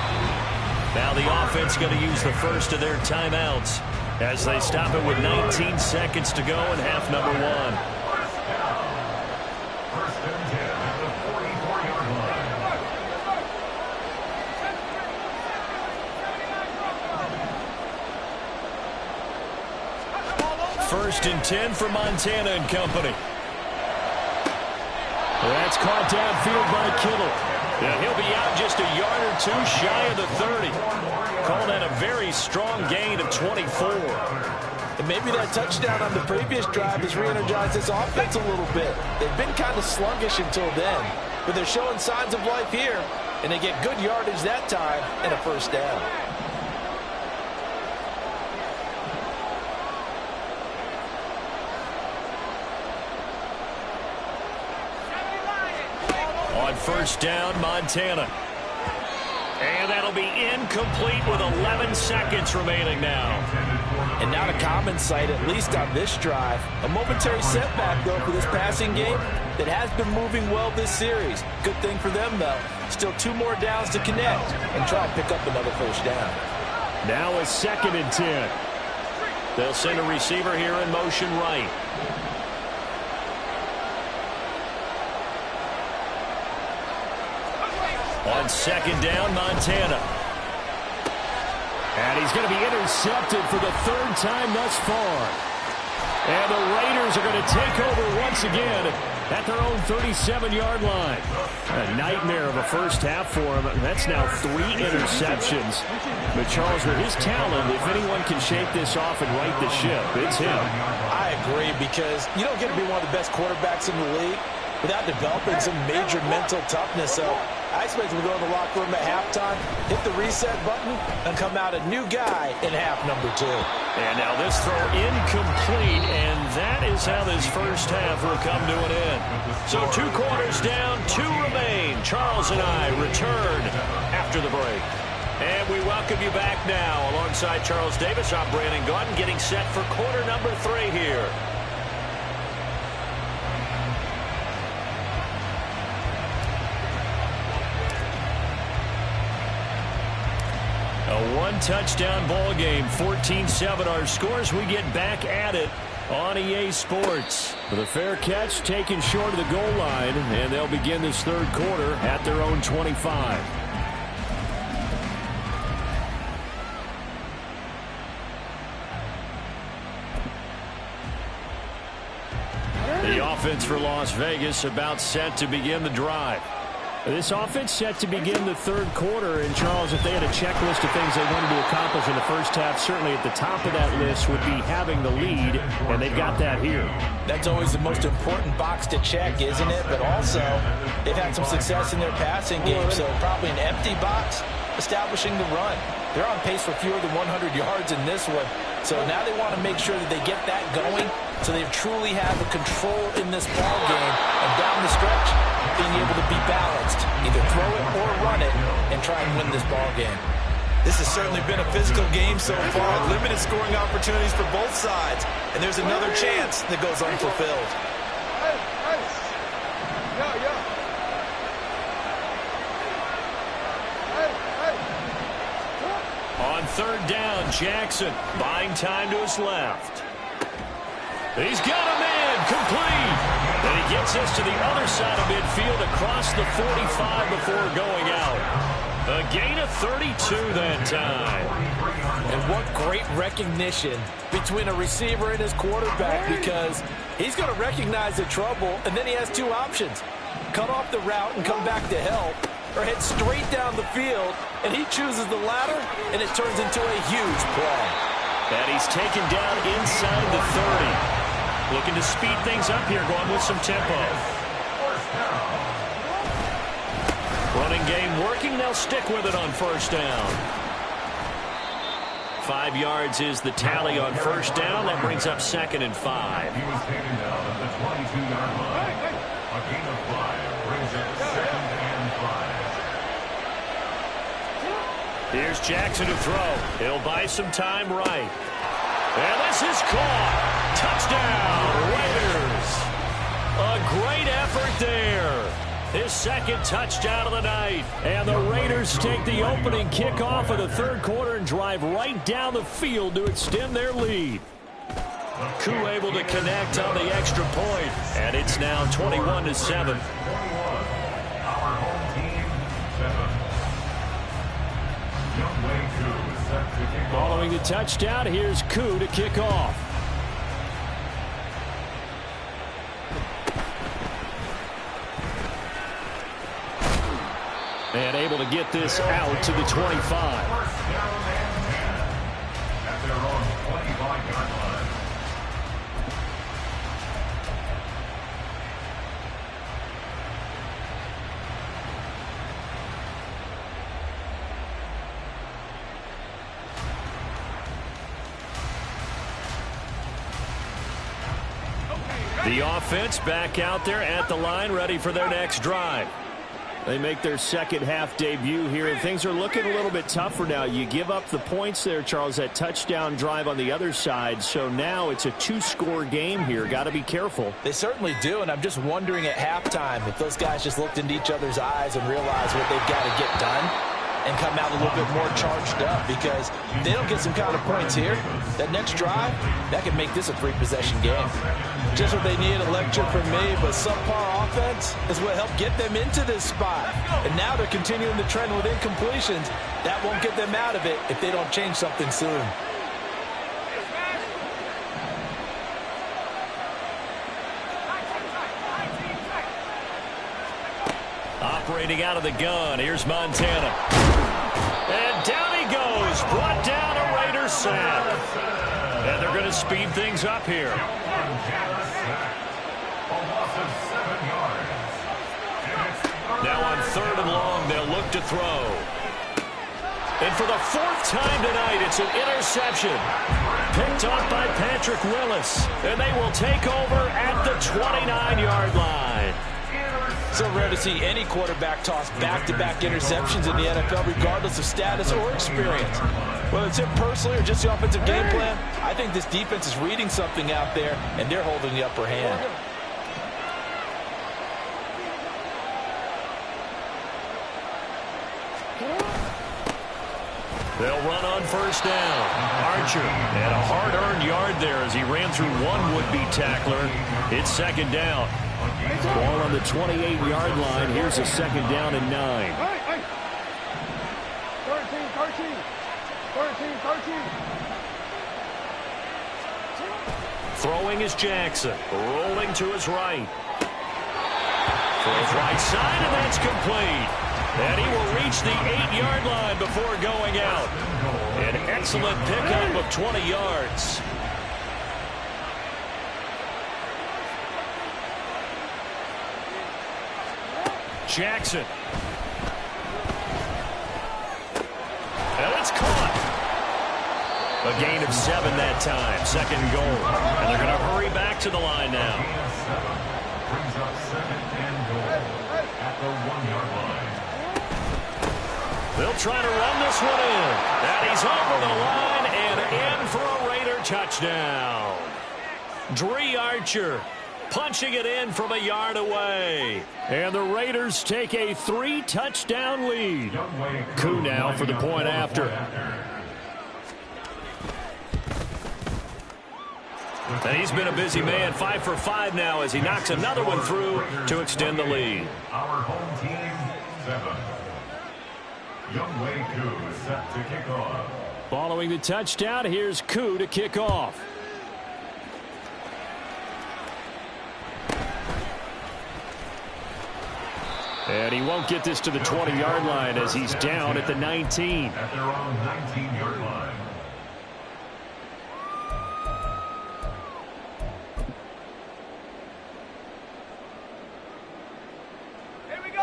Now the offense going to use the first of their timeouts as they stop it with 19 seconds to go in half number 1. First and 10 for Montana and company. That's caught downfield by Kittle. Yeah, he'll be out just a yard or two shy of the 30. Call that a very strong gain of 24. And maybe that touchdown on the previous drive has re-energized this offense a little bit. They've been kind of sluggish until then, but they're showing signs of life here, and they get good yardage that time and a first down. On first down, Montana. And that'll be incomplete with 11 seconds remaining now. And not a common sight, at least on this drive. A momentary setback, though, for this passing game that has been moving well this series. Good thing for them, though. Still 2 more downs to connect and try and pick up another first down. Now a 2nd and 10. They'll send a receiver here in motion right. On 2nd down, Montana. And he's going to be intercepted for the 3rd time thus far. And the Raiders are going to take over once again at their own 37-yard line. A nightmare of a first half for him. That's now 3 interceptions. But Charles, with his talent, if anyone can shake this off and right the ship, it's him. I agree, because you don't get to be one of the best quarterbacks in the league without developing some major mental toughness. So I expect him to go in the locker room at halftime, hit the reset button, and come out a new guy in half number 2. And now this throw incomplete, and that is how this first half will come to an end. So 2 quarters down, 2 remain. Charles and I return after the break. And we welcome you back now. Alongside Charles Davis, I'm Brandon Gaudin, getting set for quarter number 3 here. A 1-touchdown ball game, 14-7 our scores. We get back at it on EA Sports. With a fair catch taken short of the goal line, and they'll begin this 3rd quarter at their own 25. The offense for Las Vegas about set to begin the drive. This offense set to begin the 3rd quarter, and Charles, if they had a checklist of things they wanted to accomplish in the first half, certainly at the top of that list would be having the lead, and they've got that here. That's always the most important box to check, isn't it? But also, they've had some success in their passing game, so probably an empty box establishing the run. They're on pace for fewer than 100 yards in this one, so now they want to make sure that they get that going so they truly have a control in this ball game, and down the stretch, being able to be balanced, either throw it or run it, and try and win this ball game. This has certainly been a physical game so far. Limited scoring opportunities for both sides, and there's another chance that goes unfulfilled. On 3rd down, Jackson buying time to his left. He's got a man complete. And he gets us to the other side of midfield across the 45 before going out. A gain of 32 that time. And what great recognition between a receiver and his quarterback, because he's going to recognize the trouble, and then he has 2 options. Cut off the route and come back to help, or head straight down the field, and he chooses the latter, and it turns into a huge play. And he's taken down inside the 30. Looking to speed things up here, going with some tempo. Running game working. They'll stick with it on first down. 5 yards is the tally on first down. That brings up 2nd and 5. He was taken down at the 22-yard line. A gain of 5 brings up 2nd and 5. Here's Jackson to throw. He'll buy some time right. And this is caught. Touchdown, Raiders. A great effort there. His 2nd touchdown of the night. And the Raiders take the opening kickoff of the 3rd quarter and drive right down the field to extend their lead. Koo able to connect on the extra point. And it's now 21-7. Our home team, 7. Following the touchdown, here's Koo to kick off. And able to get this out to the 25. First down and 10 at their own 25-yard line. The offense back out there at the line, ready for their next drive. They make their second half debut here, and things are looking a little bit tougher now. You give up the points there, Charles, that touchdown drive on the other side. So now it's a two-score game here. Got to be careful. They certainly do, and I'm just wondering at halftime if those guys just looked into each other's eyes and realized what they've got to get done and come out a little bit more charged up, because if they don't get some kind of points here, that next drive, that could make this a three-possession game. Just what they need, a lecture from me, but subpar offense is what helped get them into this spot. And now they're continuing the trend with incompletions. That won't get them out of it if they don't change something soon. Operating out of the gun, here's Montana. And down he goes, brought down a Raider sack. And they're going to speed things up here. Now on 3rd and long, they'll look to throw. And for the 4th time tonight, it's an interception. Picked up by Patrick Willis. And they will take over at the 29-yard line. So rare to see any quarterback toss back-to-back interceptions in the NFL, regardless of status or experience. Whether it's him personally or just the offensive game plan, I think this defense is reading something out there, and they're holding the upper hand. They'll run on 1st down. Archer had a hard-earned yard there as he ran through one would-be tackler. It's 2nd down. Ball on the 28-yard line. Here's a 2nd down and 9. 13. Throwing is Jackson. Rolling to his right. Throws right side, and that's complete. And he will reach the 8-yard line before going out. An excellent pickup of 20 yards. Jackson. And it's caught. A gain of 7 that time. 2nd and goal. And they're going to hurry back to the line now. Brings up 2nd and goal at the 1-yard line. They'll try to run this one in. And he's over the line and in for a Raider touchdown. Dree Archer punching it in from a yard away. And the Raiders take a 3-touchdown lead. Koo now for the point after. And he's been a busy man, 5 for 5 now as he knocks another one through to extend the lead. Our home team, 7. Younghoe Koo is set to kick off. Following the touchdown, here's Koo to kick off. And he won't get this to the 20-yard line as he's down at the 19. At their own 19-yard line.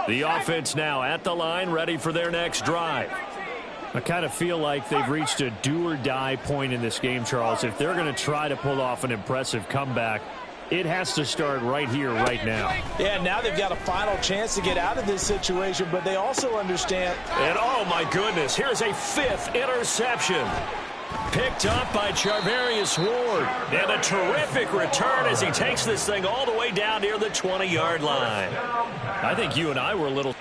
The offense now at the line, ready for their next drive. I kind of feel like they've reached a do-or-die point in this game, Charles. If they're going to try to pull off an impressive comeback, it has to start right here, right now. Yeah, now they've got a final chance to get out of this situation, but they also understand. And oh my goodness, here's a 5th interception. Picked up by Charvarius Ward. And a terrific return as he takes this thing all the way down near the 20-yard line. I think you and I were a little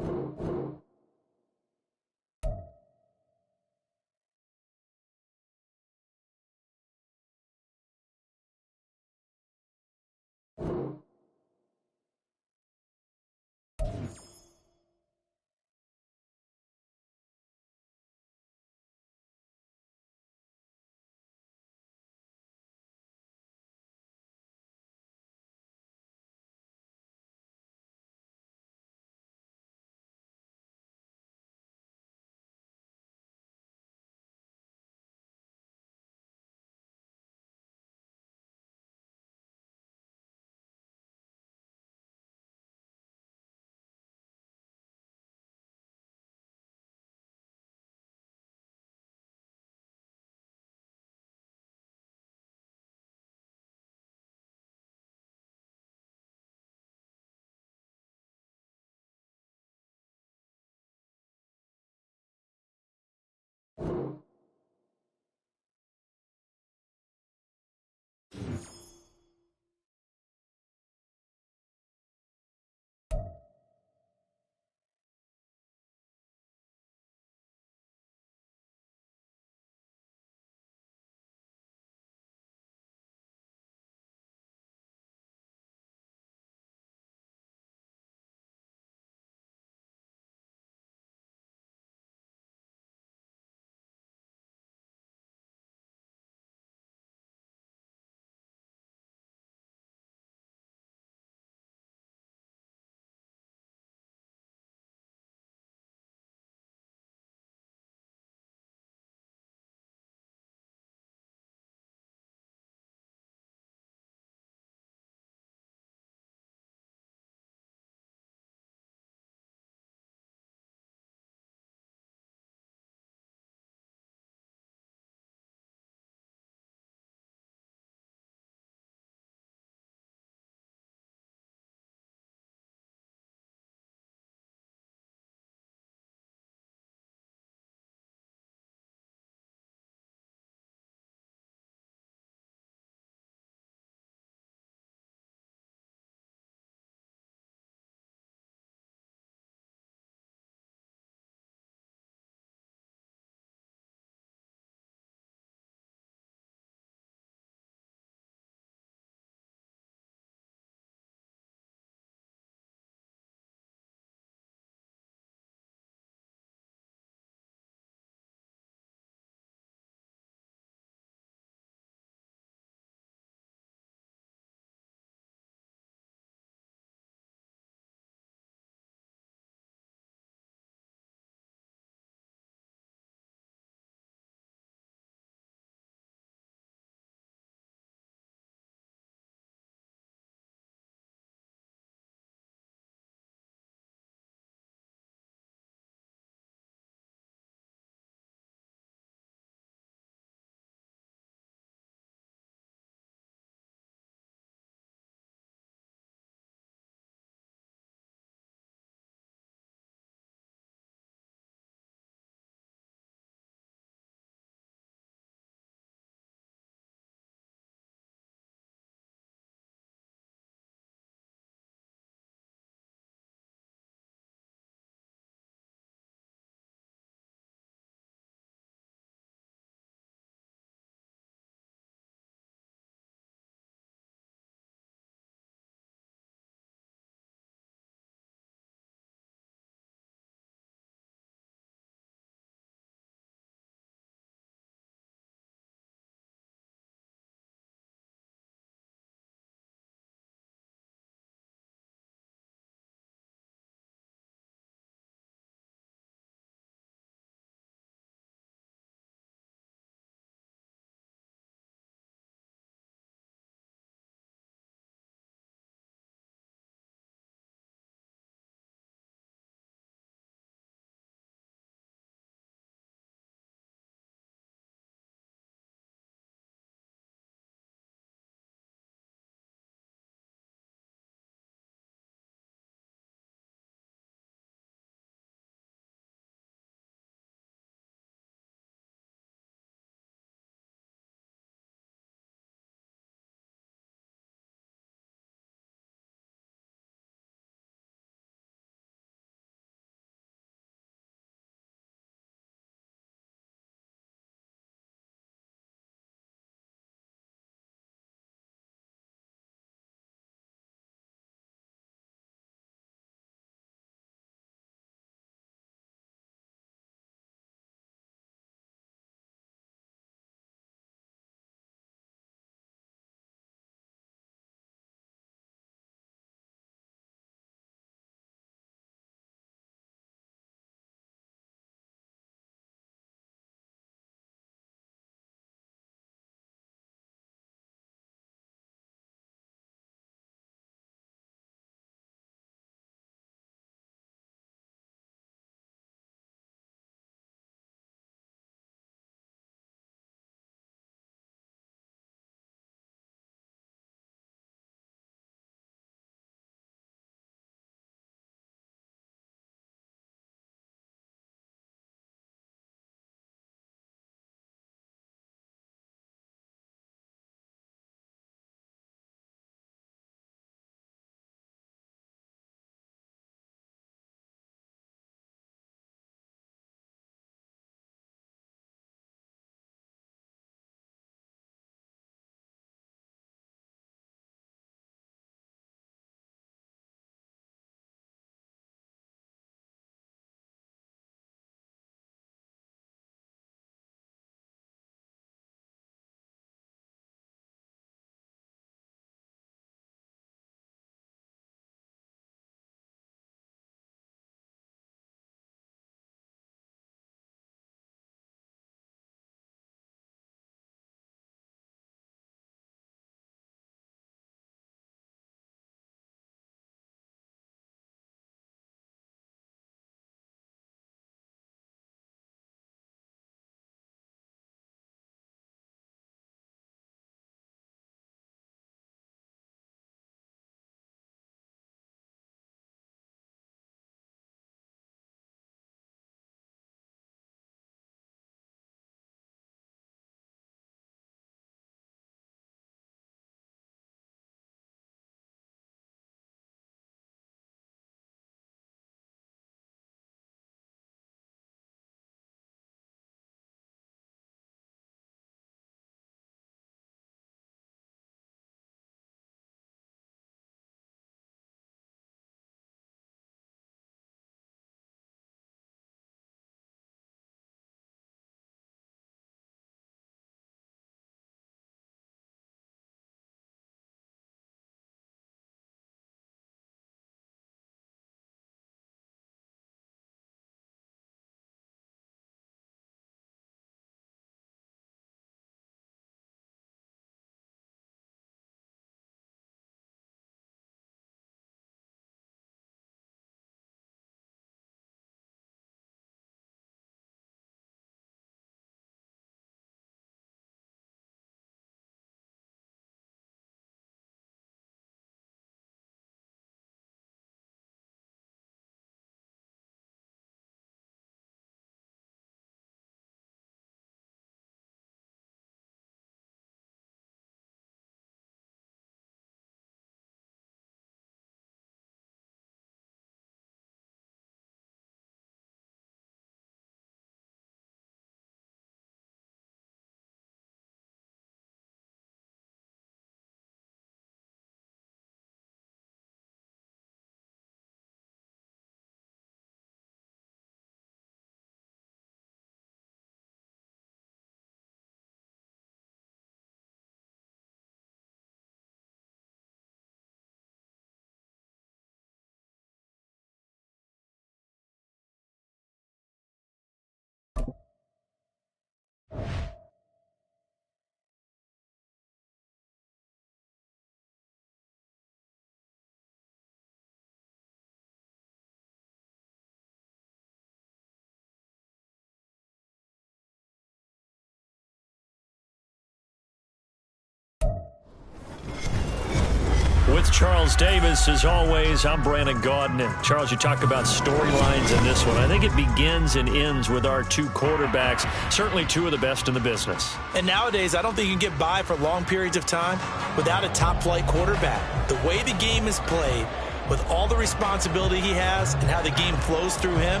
Charles Davis. As always, I'm Brandon Gaudin. And Charles, you talk about storylines in this one. I think it begins and ends with our two quarterbacks, certainly two of the best in the business. And nowadays, I don't think you can get by for long periods of time without a top-flight quarterback. The way the game is played, with all the responsibility he has and how the game flows through him,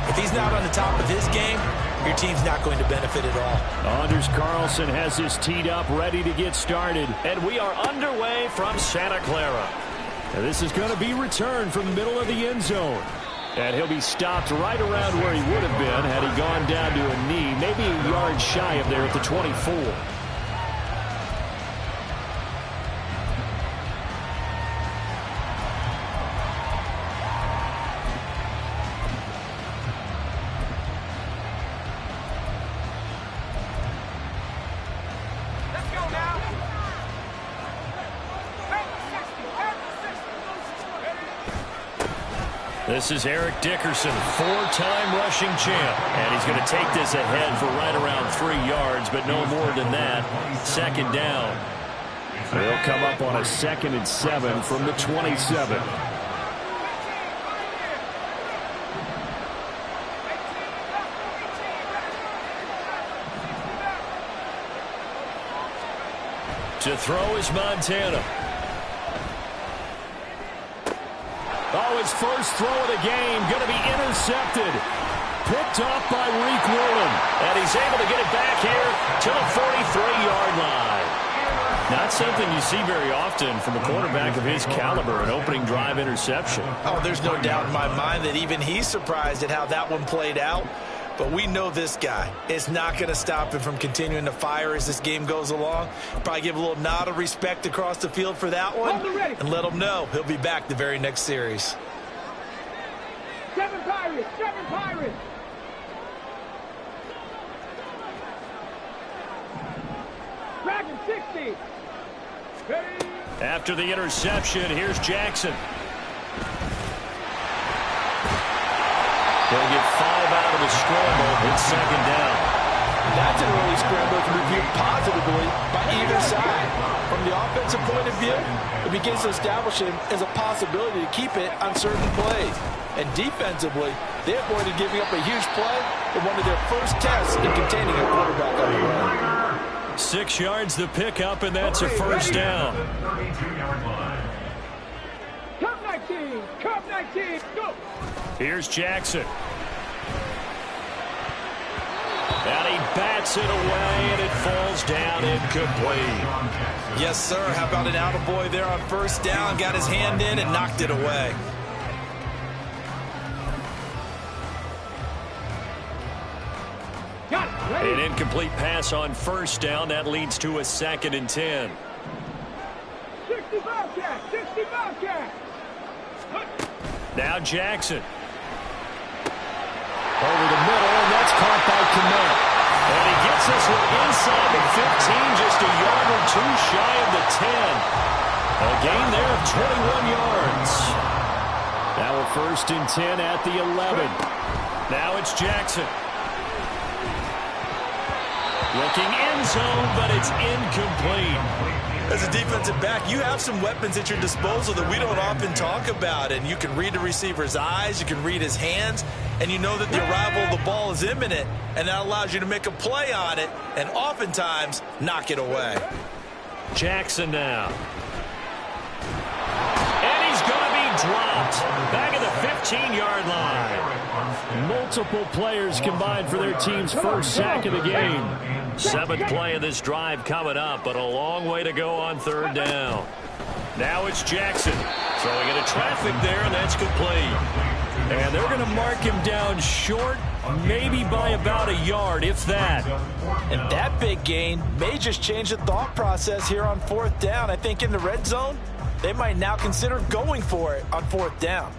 if he's not on the top of his game, your team's not going to benefit at all. Anders Carlson has his teed up, ready to get started. And we are underway from Santa Clara. And this is going to be returned from the middle of the end zone. And he'll be stopped right around where he would have been had he gone down to a knee, maybe a yard shy of there at the 24. This is Eric Dickerson, four-time rushing champ. And he's going to take this ahead for right around 3 yards, but no more than that. Second down. They'll come up on a 2nd and 7 from the 27. To throw is Montana. Oh, his first throw of the game going to be intercepted. Picked up by Reek Woolen. And he's able to get it back here to the 43-yard line. Not something you see very often from a quarterback of his caliber, an opening drive interception. Oh, there's no doubt in my mind that even he's surprised at how that one played out. But we know this guy is not going to stop him from continuing to fire as this game goes along. Probably give a little nod of respect across the field for that one and let him know he'll be back the very next series. 7 Pirates! 7 Pirates! Dragon 60! After the interception, here's Jackson. He'll get 5 out of the scramble. It's second down. That's an early scramble to be viewed positively by either side. From the offensive point of view, it begins to establish him as a possibility to keep it on certain plays. And defensively, they avoided giving up a huge play in one of their first tests in containing a quarterback on the run. 6 yards the pickup, and that's a first down. 32-yard line. Cup 19! Cup 19! Go! Here's Jackson. And he bats it away, and it falls down incomplete. Yes, sir. How about an attaboy there on first down? Got his hand in and knocked it away. An incomplete pass on first down. That leads to a 2nd and 10. 60 Bobcat! 60 Bobcat! Now Jackson. Over the middle, and that's caught by Kmet. And he gets this one inside the 15, just a yard or two shy of the 10. A gain there of 21 yards. Now a 1st and 10 at the 11. Now it's Jackson. Looking end zone, but it's incomplete. As a defensive back, you have some weapons at your disposal that we don't often talk about. And you can read the receiver's eyes, you can read his hands, and you know that the arrival of the ball is imminent, and that allows you to make a play on it and oftentimes knock it away. Jackson now. And he's going to be dropped back at the 15-yard line. Multiple players combined for their team's first sack of the game. 7th play of this drive coming up, but a long way to go on third down. Now it's Jackson throwing into traffic there, and that's complete. And they're going to mark him down short, maybe by about a yard, if that. And that big gain may just change the thought process here on 4th down. I think in the red zone, they might now consider going for it on 4th down.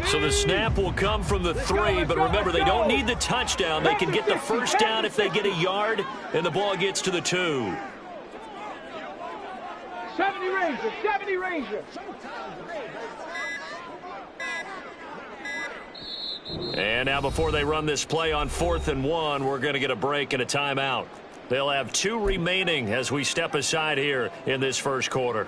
So the snap will come from the 3, but remember, they don't need the touchdown. They can get the first down if they get a yard, and the ball gets to the 2. 70 Rangers! 70 Rangers! And now before they run this play on 4th and 1, we're going to get a break and a timeout. They'll have 2 remaining as we step aside here in this first quarter.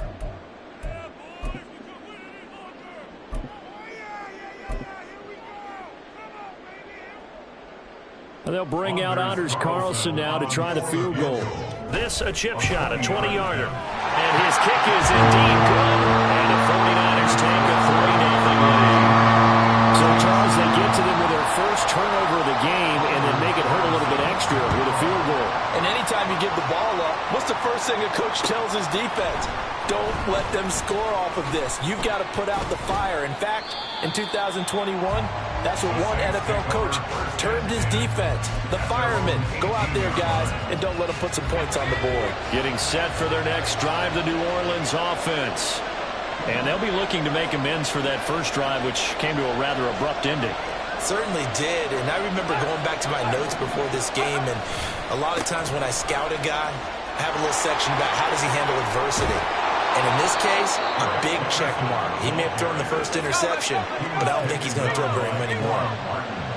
They'll bring out Anders Carlson now to try the field goal. This a chip shot, a 20-yarder. And his kick is indeed good. And the 49ers take a 3-0 lead. So, Charles, they get to them with their first turnover of the game and then make it hurt a little bit extra with a field goal. And anytime you give the ball up, what's the first thing a coach tells his defense? Don't let them score off of this. You've got to put out the fire. In fact, in 2021, that's what one NFL coach termed his defense. The firemen. Go out there, guys, and don't let them put some points on the board. Getting set for their next drive, the New Orleans offense. And they'll be looking to make amends for that first drive, which came to a rather abrupt ending. Certainly did, and I remember going back to my notes before this game, and a lot of times when I scout a guy, I have a little section about how does he handle adversity. And in this case, a big check mark. He may have thrown the first interception, but I don't think he's going to throw very many more.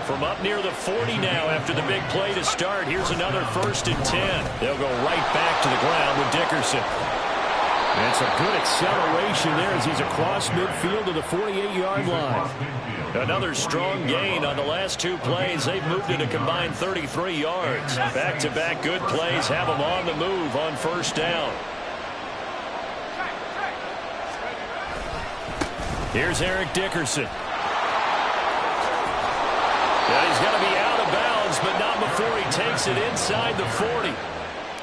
From up near the 40 now after the big play to start, here's another 1st and 10. They'll go right back to the ground with Dickerson. And it's a good acceleration there as he's across midfield to the 48-yard line. Another strong gain on the last 2 plays. They've moved it a combined 33 yards. Back-to-back good plays have them on the move on first down. Here's Eric Dickerson. Yeah, he's going to be out of bounds, but not before he takes it inside the 40.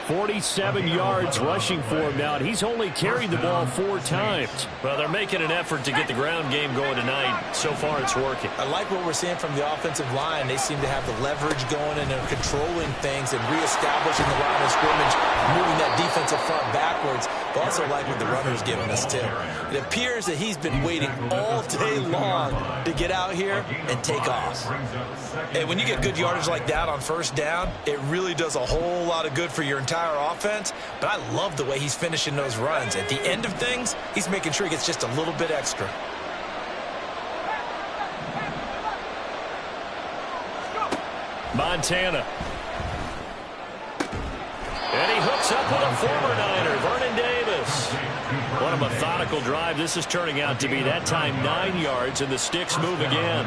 47 yards rushing for him now, and he's only carried the ball 4 times. Well, they're making an effort to get the ground game going tonight. So far, it's working. I like what we're seeing from the offensive line. They seem to have the leverage going, and they're controlling things and reestablishing the line of scrimmage, moving that defensive front backwards. But also like what the runner's giving us, too. It appears that he's been waiting all day long to get out here and take off. And when you get good yardage like that on first down, it really does a whole lot of good for your entire offense. But I love the way he's finishing those runs. At the end of things, he's making sure he gets just a little bit extra. Montana. And he hooks up with a former Niner, Vernon Davis. What a methodical drive this is turning out to be. That time 9 yards, and the sticks move again.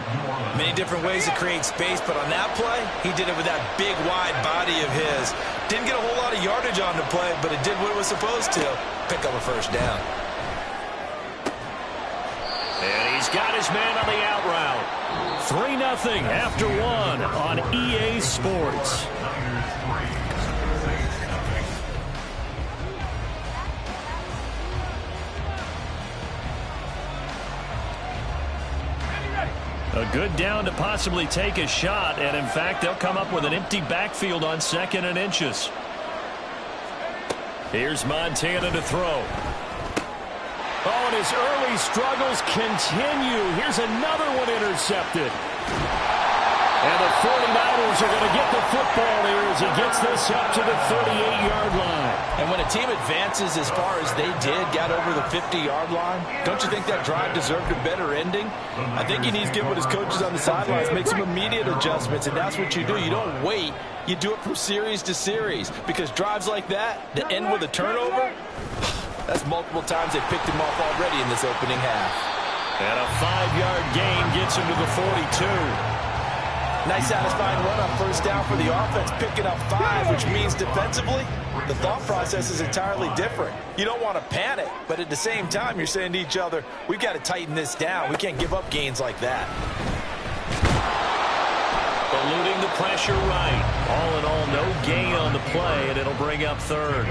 Many different ways to create space, but on that play, he did it with that big, wide body of his. Didn't get a whole lot of yardage on the play, but it did what it was supposed to. Pick up a first down. And he's got his man on the out route. 3-0 after 1 on EA Sports. A good down to possibly take a shot, and in fact, they'll come up with an empty backfield on 2nd and inches. Here's Montana to throw. Oh, and his early struggles continue. Here's another one intercepted. And the 49ers are going to get the football here as he gets this up to the 38-yard line. And when a team advances as far as they did, got over the 50-yard line, don't you think that drive deserved a better ending? I think he needs to get with his coaches on the sidelines, make some immediate adjustments, and that's what you do. You don't wait. You do it from series to series, because drives like that end with a turnover, that's multiple times they picked him off already in this opening half. And a 5-yard gain gets him to the 42. Nice satisfying run on first down for the offense, picking up 5, which means defensively, the thought process is entirely different. You don't want to panic, but at the same time, you're saying to each other, we've got to tighten this down. We can't give up gains like that. Eluding the pressure right. All in all, no gain on the play, and it'll bring up 3rd.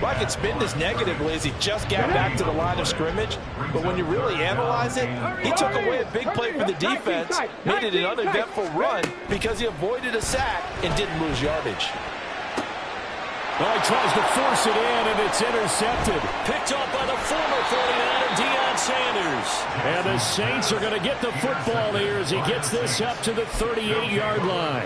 Well, I could spin this negatively as he just got back to the line of scrimmage, but when you really analyze it, he took away a big play for the defense, made it an uneventful run because he avoided a sack and didn't lose yardage. Well, he tries to force it in, and it's intercepted. Picked off by the former 49er, Deion Sanders. And the Saints are going to get the football here as he gets this up to the 38-yard line.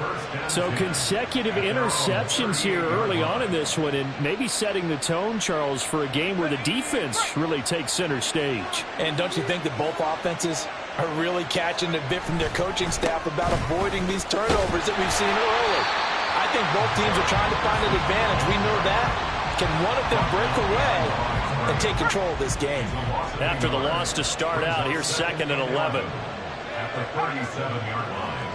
So consecutive interceptions here early on in this one, and maybe setting the tone, Charles, for a game where the defense really takes center stage. And don't you think that both offenses are really catching a bit from their coaching staff about avoiding these turnovers that we've seen early? I think both teams are trying to find an advantage. We know that. Can one of them break away and take control of this game? After the loss to start out, here's 2nd and 11. At the 37-yard line.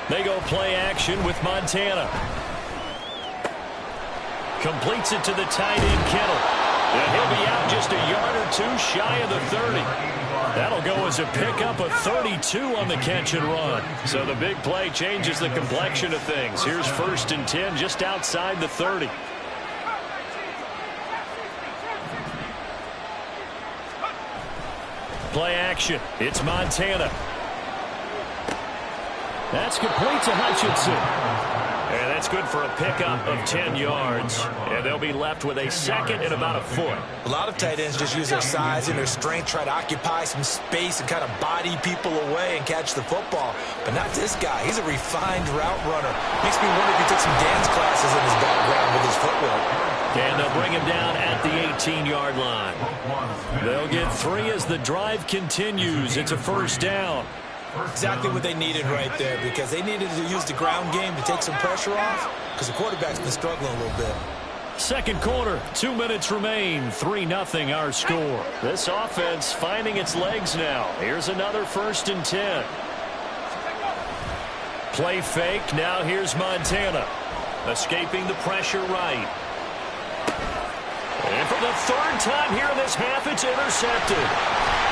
They go play action with Montana. Completes it to the tight end, Kittle. And he'll be out just a yard or two shy of the 30. That'll go as a pickup of 32 on the catch and run. So the big play changes the complexion of things. Here's 1st and 10 just outside the 30. Play action. It's Montana. That's complete to Hutchinson. And that's good for a pickup of 10 yards. And they'll be left with a 2nd and about a foot. A lot of tight ends just use their size and their strength, try to occupy some space and kind of body people away and catch the football. But not this guy. He's a refined route runner. Makes me wonder if he took some dance classes in his background with his footwork. And they'll bring him down at the 18-yard line. They'll get 3 as the drive continues. It's a 1st down. Exactly what they needed right there, because they needed to use the ground game to take some pressure off, because the quarterback's been struggling a little bit. 2nd quarter, 2 minutes remain, 3-0 our score. This offense finding its legs now. Here's another 1st and 10. Play fake, now here's Montana. Escaping the pressure right. And for the 3rd time here in this half, it's intercepted.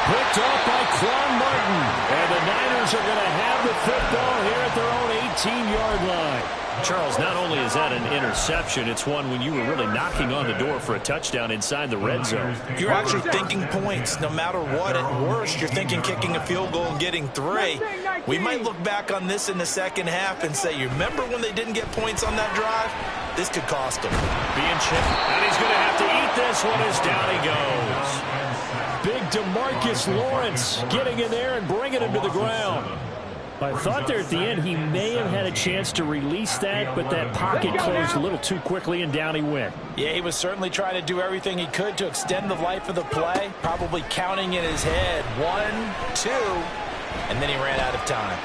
Picked off by Quan Martin. And the Niners are going to have the football here at their own 18-yard line. Charles, not only is that an interception, it's one when you were really knocking on the door for a touchdown inside the red zone. You're actually thinking points. No matter what, at worst, you're thinking kicking a field goal and getting 3. We might look back on this in the second half and say, you remember when they didn't get points on that drive? This could cost them. Being chipped, and he's going to have to eat this one as down he goes. Big DeMarcus Lawrence getting in there and bringing him to the ground. I thought there at the end he may have had a chance to release that, but that pocket closed a little too quickly, and down he went. Yeah, he was certainly trying to do everything he could to extend the life of the play, probably counting in his head 1, 2, and then he ran out of time.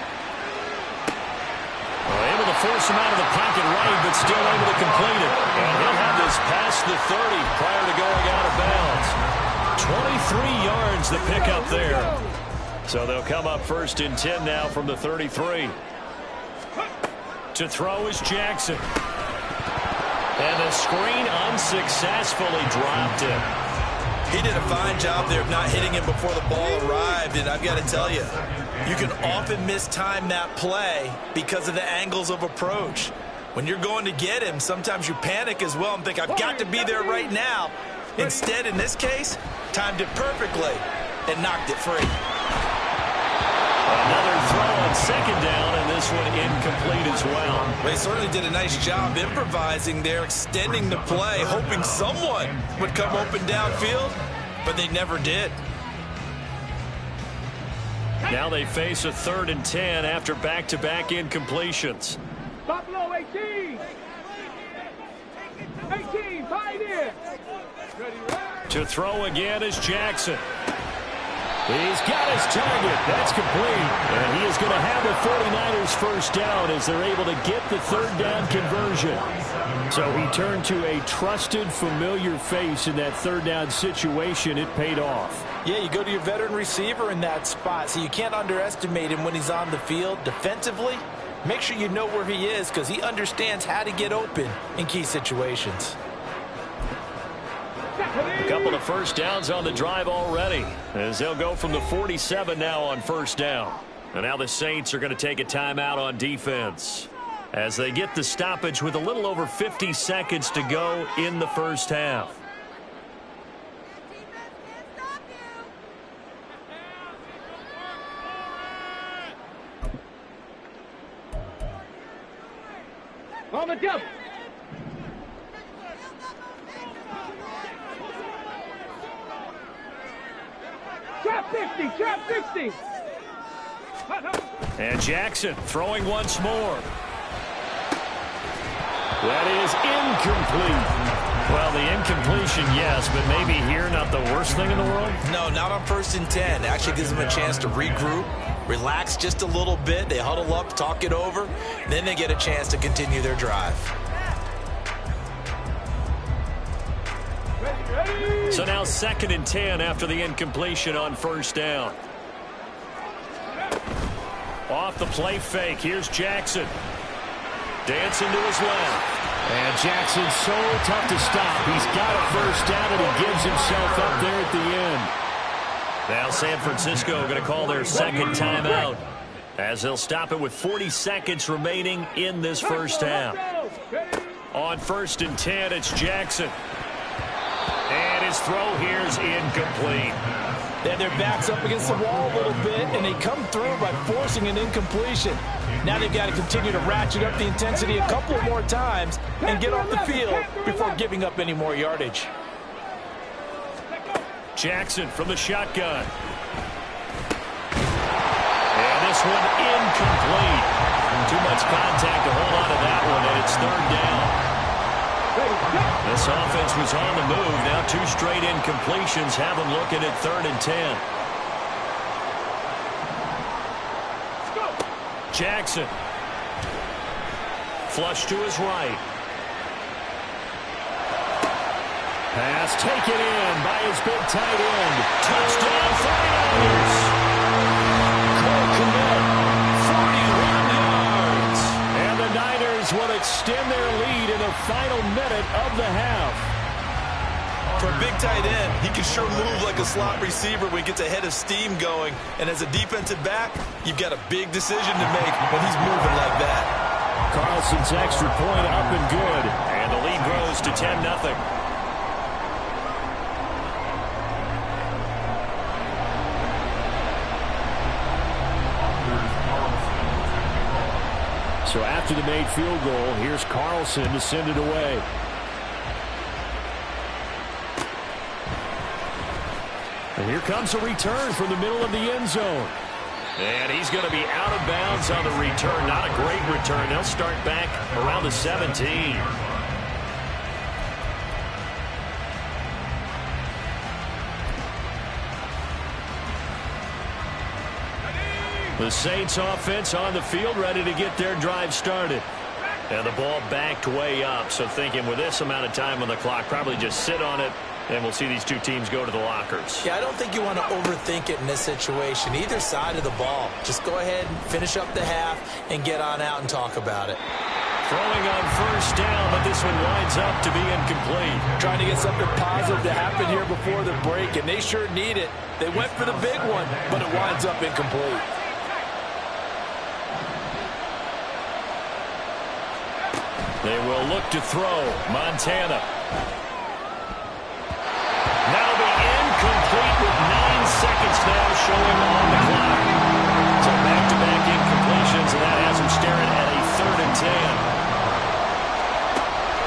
Well, able to force him out of the pocket right, but still able to complete it. And he'll have this past the 30 prior to going out of bounds. 23 yards the pickup there. So they'll come up 1st and 10 now from the 33. To throw is Jackson. And the screen unsuccessfully dropped him. He did a fine job there of not hitting him before the ball arrived, and I've got to tell you, you can often mistime that play because of the angles of approach. When you're going to get him, sometimes you panic as well and think, I've got to be there right now. Instead, in this case, timed it perfectly and knocked it free. Another throw on 2nd down, and this one incomplete as well. They certainly did a nice job improvising there, extending the play, hoping someone would come open downfield, but they never did. Now they face a 3rd and 10 after back-to-back incompletions. Buffalo 18. 18, Pioneer. To throw again is Jackson. He's got his target. That's complete. And he is going to have the 49ers 1st down as they're able to get the 3rd down conversion. So he turned to a trusted, familiar face in that 3rd down situation. It paid off. Yeah, you go to your veteran receiver in that spot, so you can't underestimate him when he's on the field. Defensively, make sure you know where he is because he understands how to get open in key situations. A couple of 1st downs on the drive already as they'll go from the 47 now on 1st down. And now the Saints are going to take a timeout on defense as they get the stoppage with a little over 50 seconds to go in the 1st half. On the jump. Trap 50, trap 50. And Jackson throwing once more. That is incomplete. Well, the incompletion, yes, but maybe here not the worst thing in the world? No, not on 1st and 10. Actually gives them a chance to regroup, relax just a little bit. They huddle up, talk it over, then they get a chance to continue their drive. So now 2nd and 10 after the incompletion on 1st down. Off the play fake, here's Jackson. Dancing to his left. And Jackson's so tough to stop. He's got a 1st down, and he gives himself up there at the end. Now San Francisco going to call their 2nd timeout, as they'll stop it with 40 seconds remaining in this 1st half. On 1st and 10, it's Jackson. And his throw here is incomplete. They have their backs up against the wall a little bit, and they come through by forcing an incompletion. Now they've got to continue to ratchet up the intensity a couple more times and get off the field before giving up any more yardage. Jackson from the shotgun. And this one incomplete. Too much contact to hold on to that one, and it's 3rd down. This offense was on the move. Now 2 straight incompletions have them looking at 3rd and 10. Jackson. Flush to his right. Pass taken in by his big tight end. Touchdown 49ers. Cole Kmet, 41 yards. And the Niners will extend their lead in the final minute of the half. For a big tight end, he can sure move like a slot receiver when he gets a head of steam going. And as a defensive back, you've got a big decision to make when he's moving like that. Carlson's extra point up and good. And the lead grows to 10-0. So after the made field goal, here's Carlson to send it away. And here comes a return from the middle of the end zone. And he's going to be out of bounds on the return. Not a great return. They'll start back around the 17. The Saints offense on the field, ready to get their drive started. And the ball backed way up, so thinking with this amount of time on the clock, probably just sit on it, and we'll see these two teams go to the lockers. Yeah, I don't think you want to overthink it in this situation. Either side of the ball. Just go ahead and finish up the half and get on out and talk about it. Throwing on 1st down, but this one winds up to be incomplete. Trying to get something positive to happen here before the break, and they sure need it. They went for the big one, but it winds up incomplete. They will look to throw. Montana. That'll be incomplete with 9 seconds now showing on the clock. So back-to-back incompletions, and that has them staring at a 3rd and 10.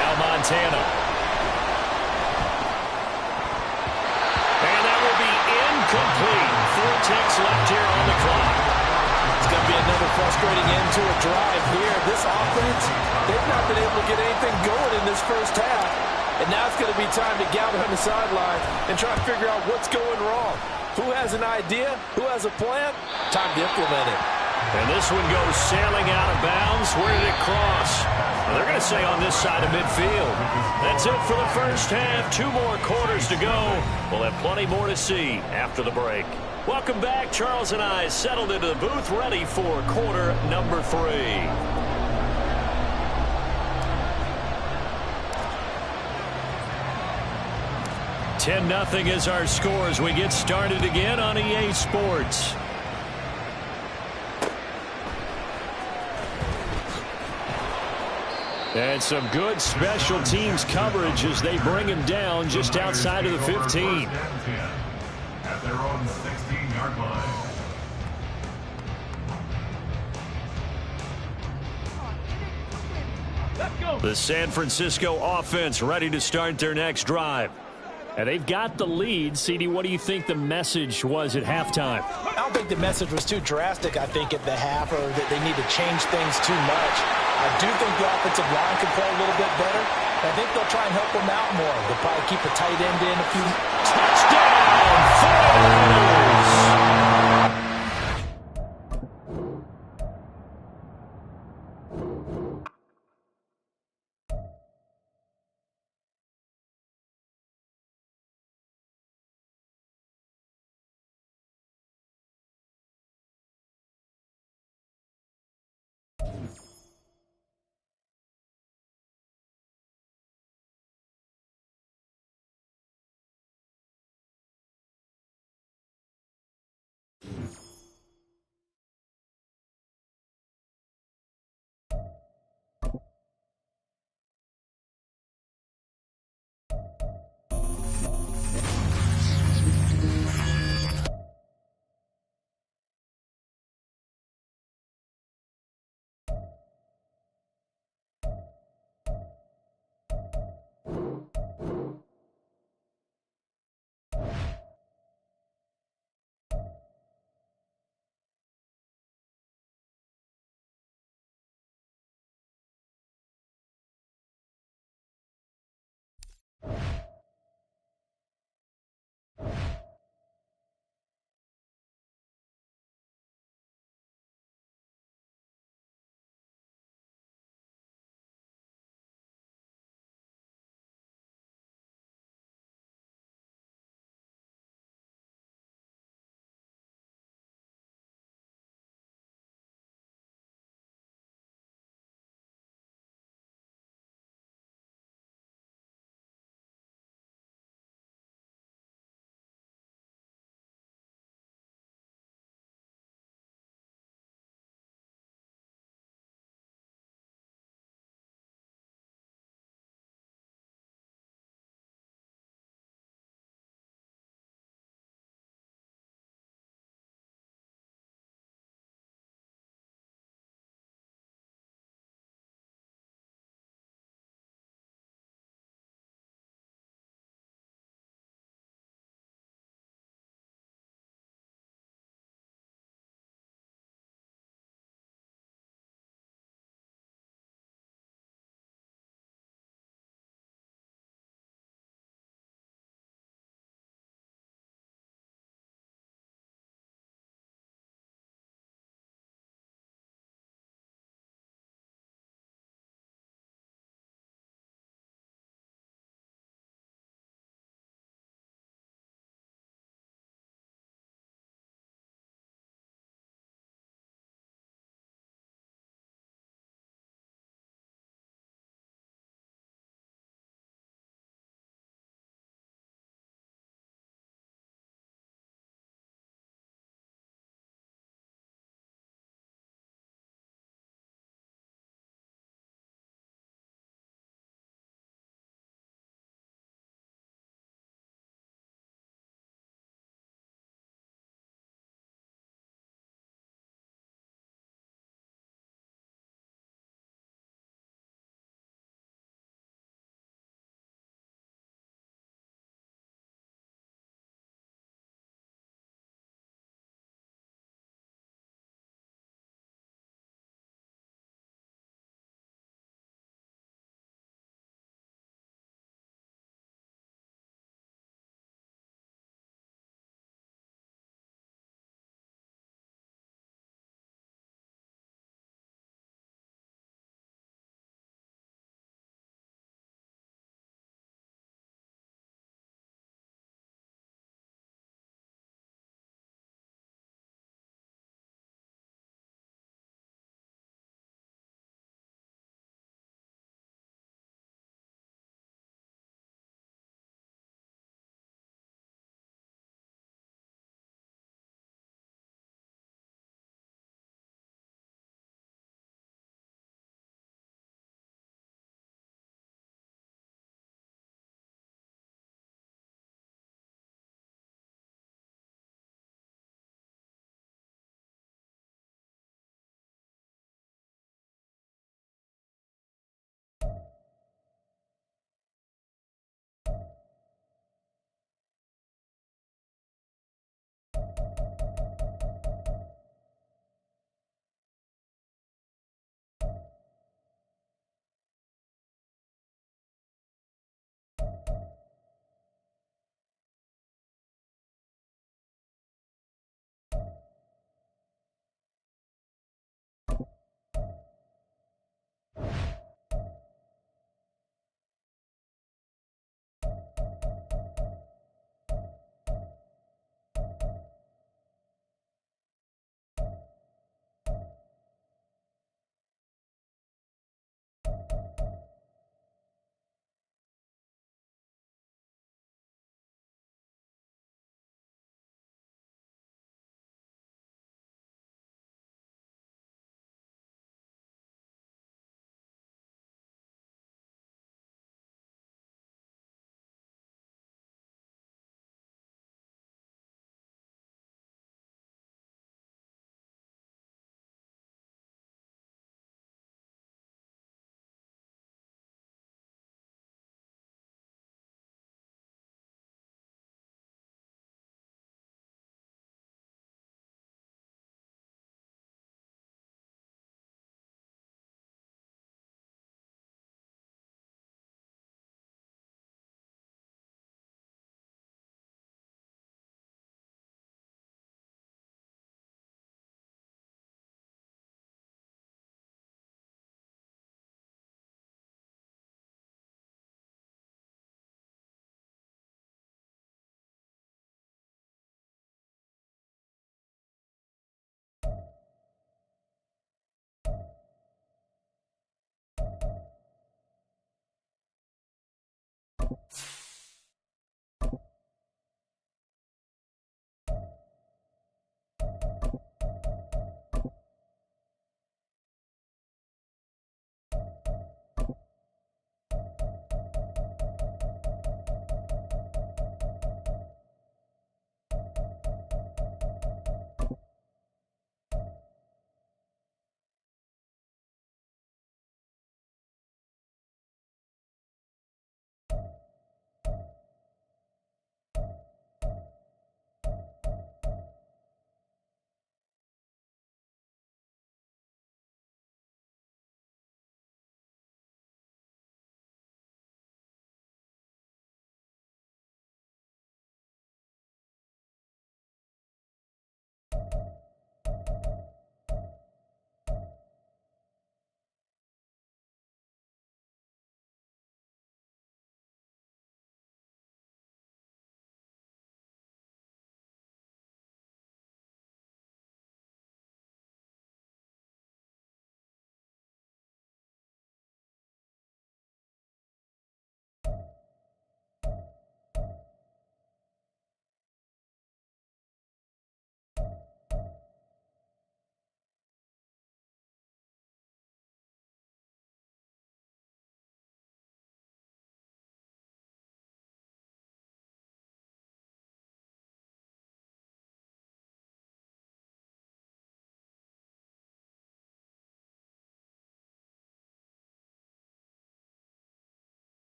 Now Montana. And that will be incomplete. 4 ticks left here on the clock. It's going to be another frustrating end to a drive here. This offense, they've not been able to get anything going in this 1st half. And now it's going to be time to gather on the sideline and try to figure out what's going wrong. Who has an idea? Who has a plan? Time to implement it. And this one goes sailing out of bounds. Where did it cross? Well, they're going to say on this side of midfield. That's it for the 1st half. 2 more quarters to go. We'll have plenty more to see after the break. Welcome back. Charles and I settled into the booth, ready for quarter number 3. 10-0 is our score as we get started again on EA Sports. And some good special teams coverage as they bring him down just outside of the 15. At their own 16-yard line. The San Francisco offense ready to start their next drive. And they've got the lead. CD, what do you think the message was at halftime? I don't think the message was too drastic, I think, at the half, or that they need to change things too much. I do think the offensive line can play a little bit better, I think they'll try and help him out more. They'll probably keep a tight end in a few. Touchdown! 49ers!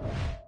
it.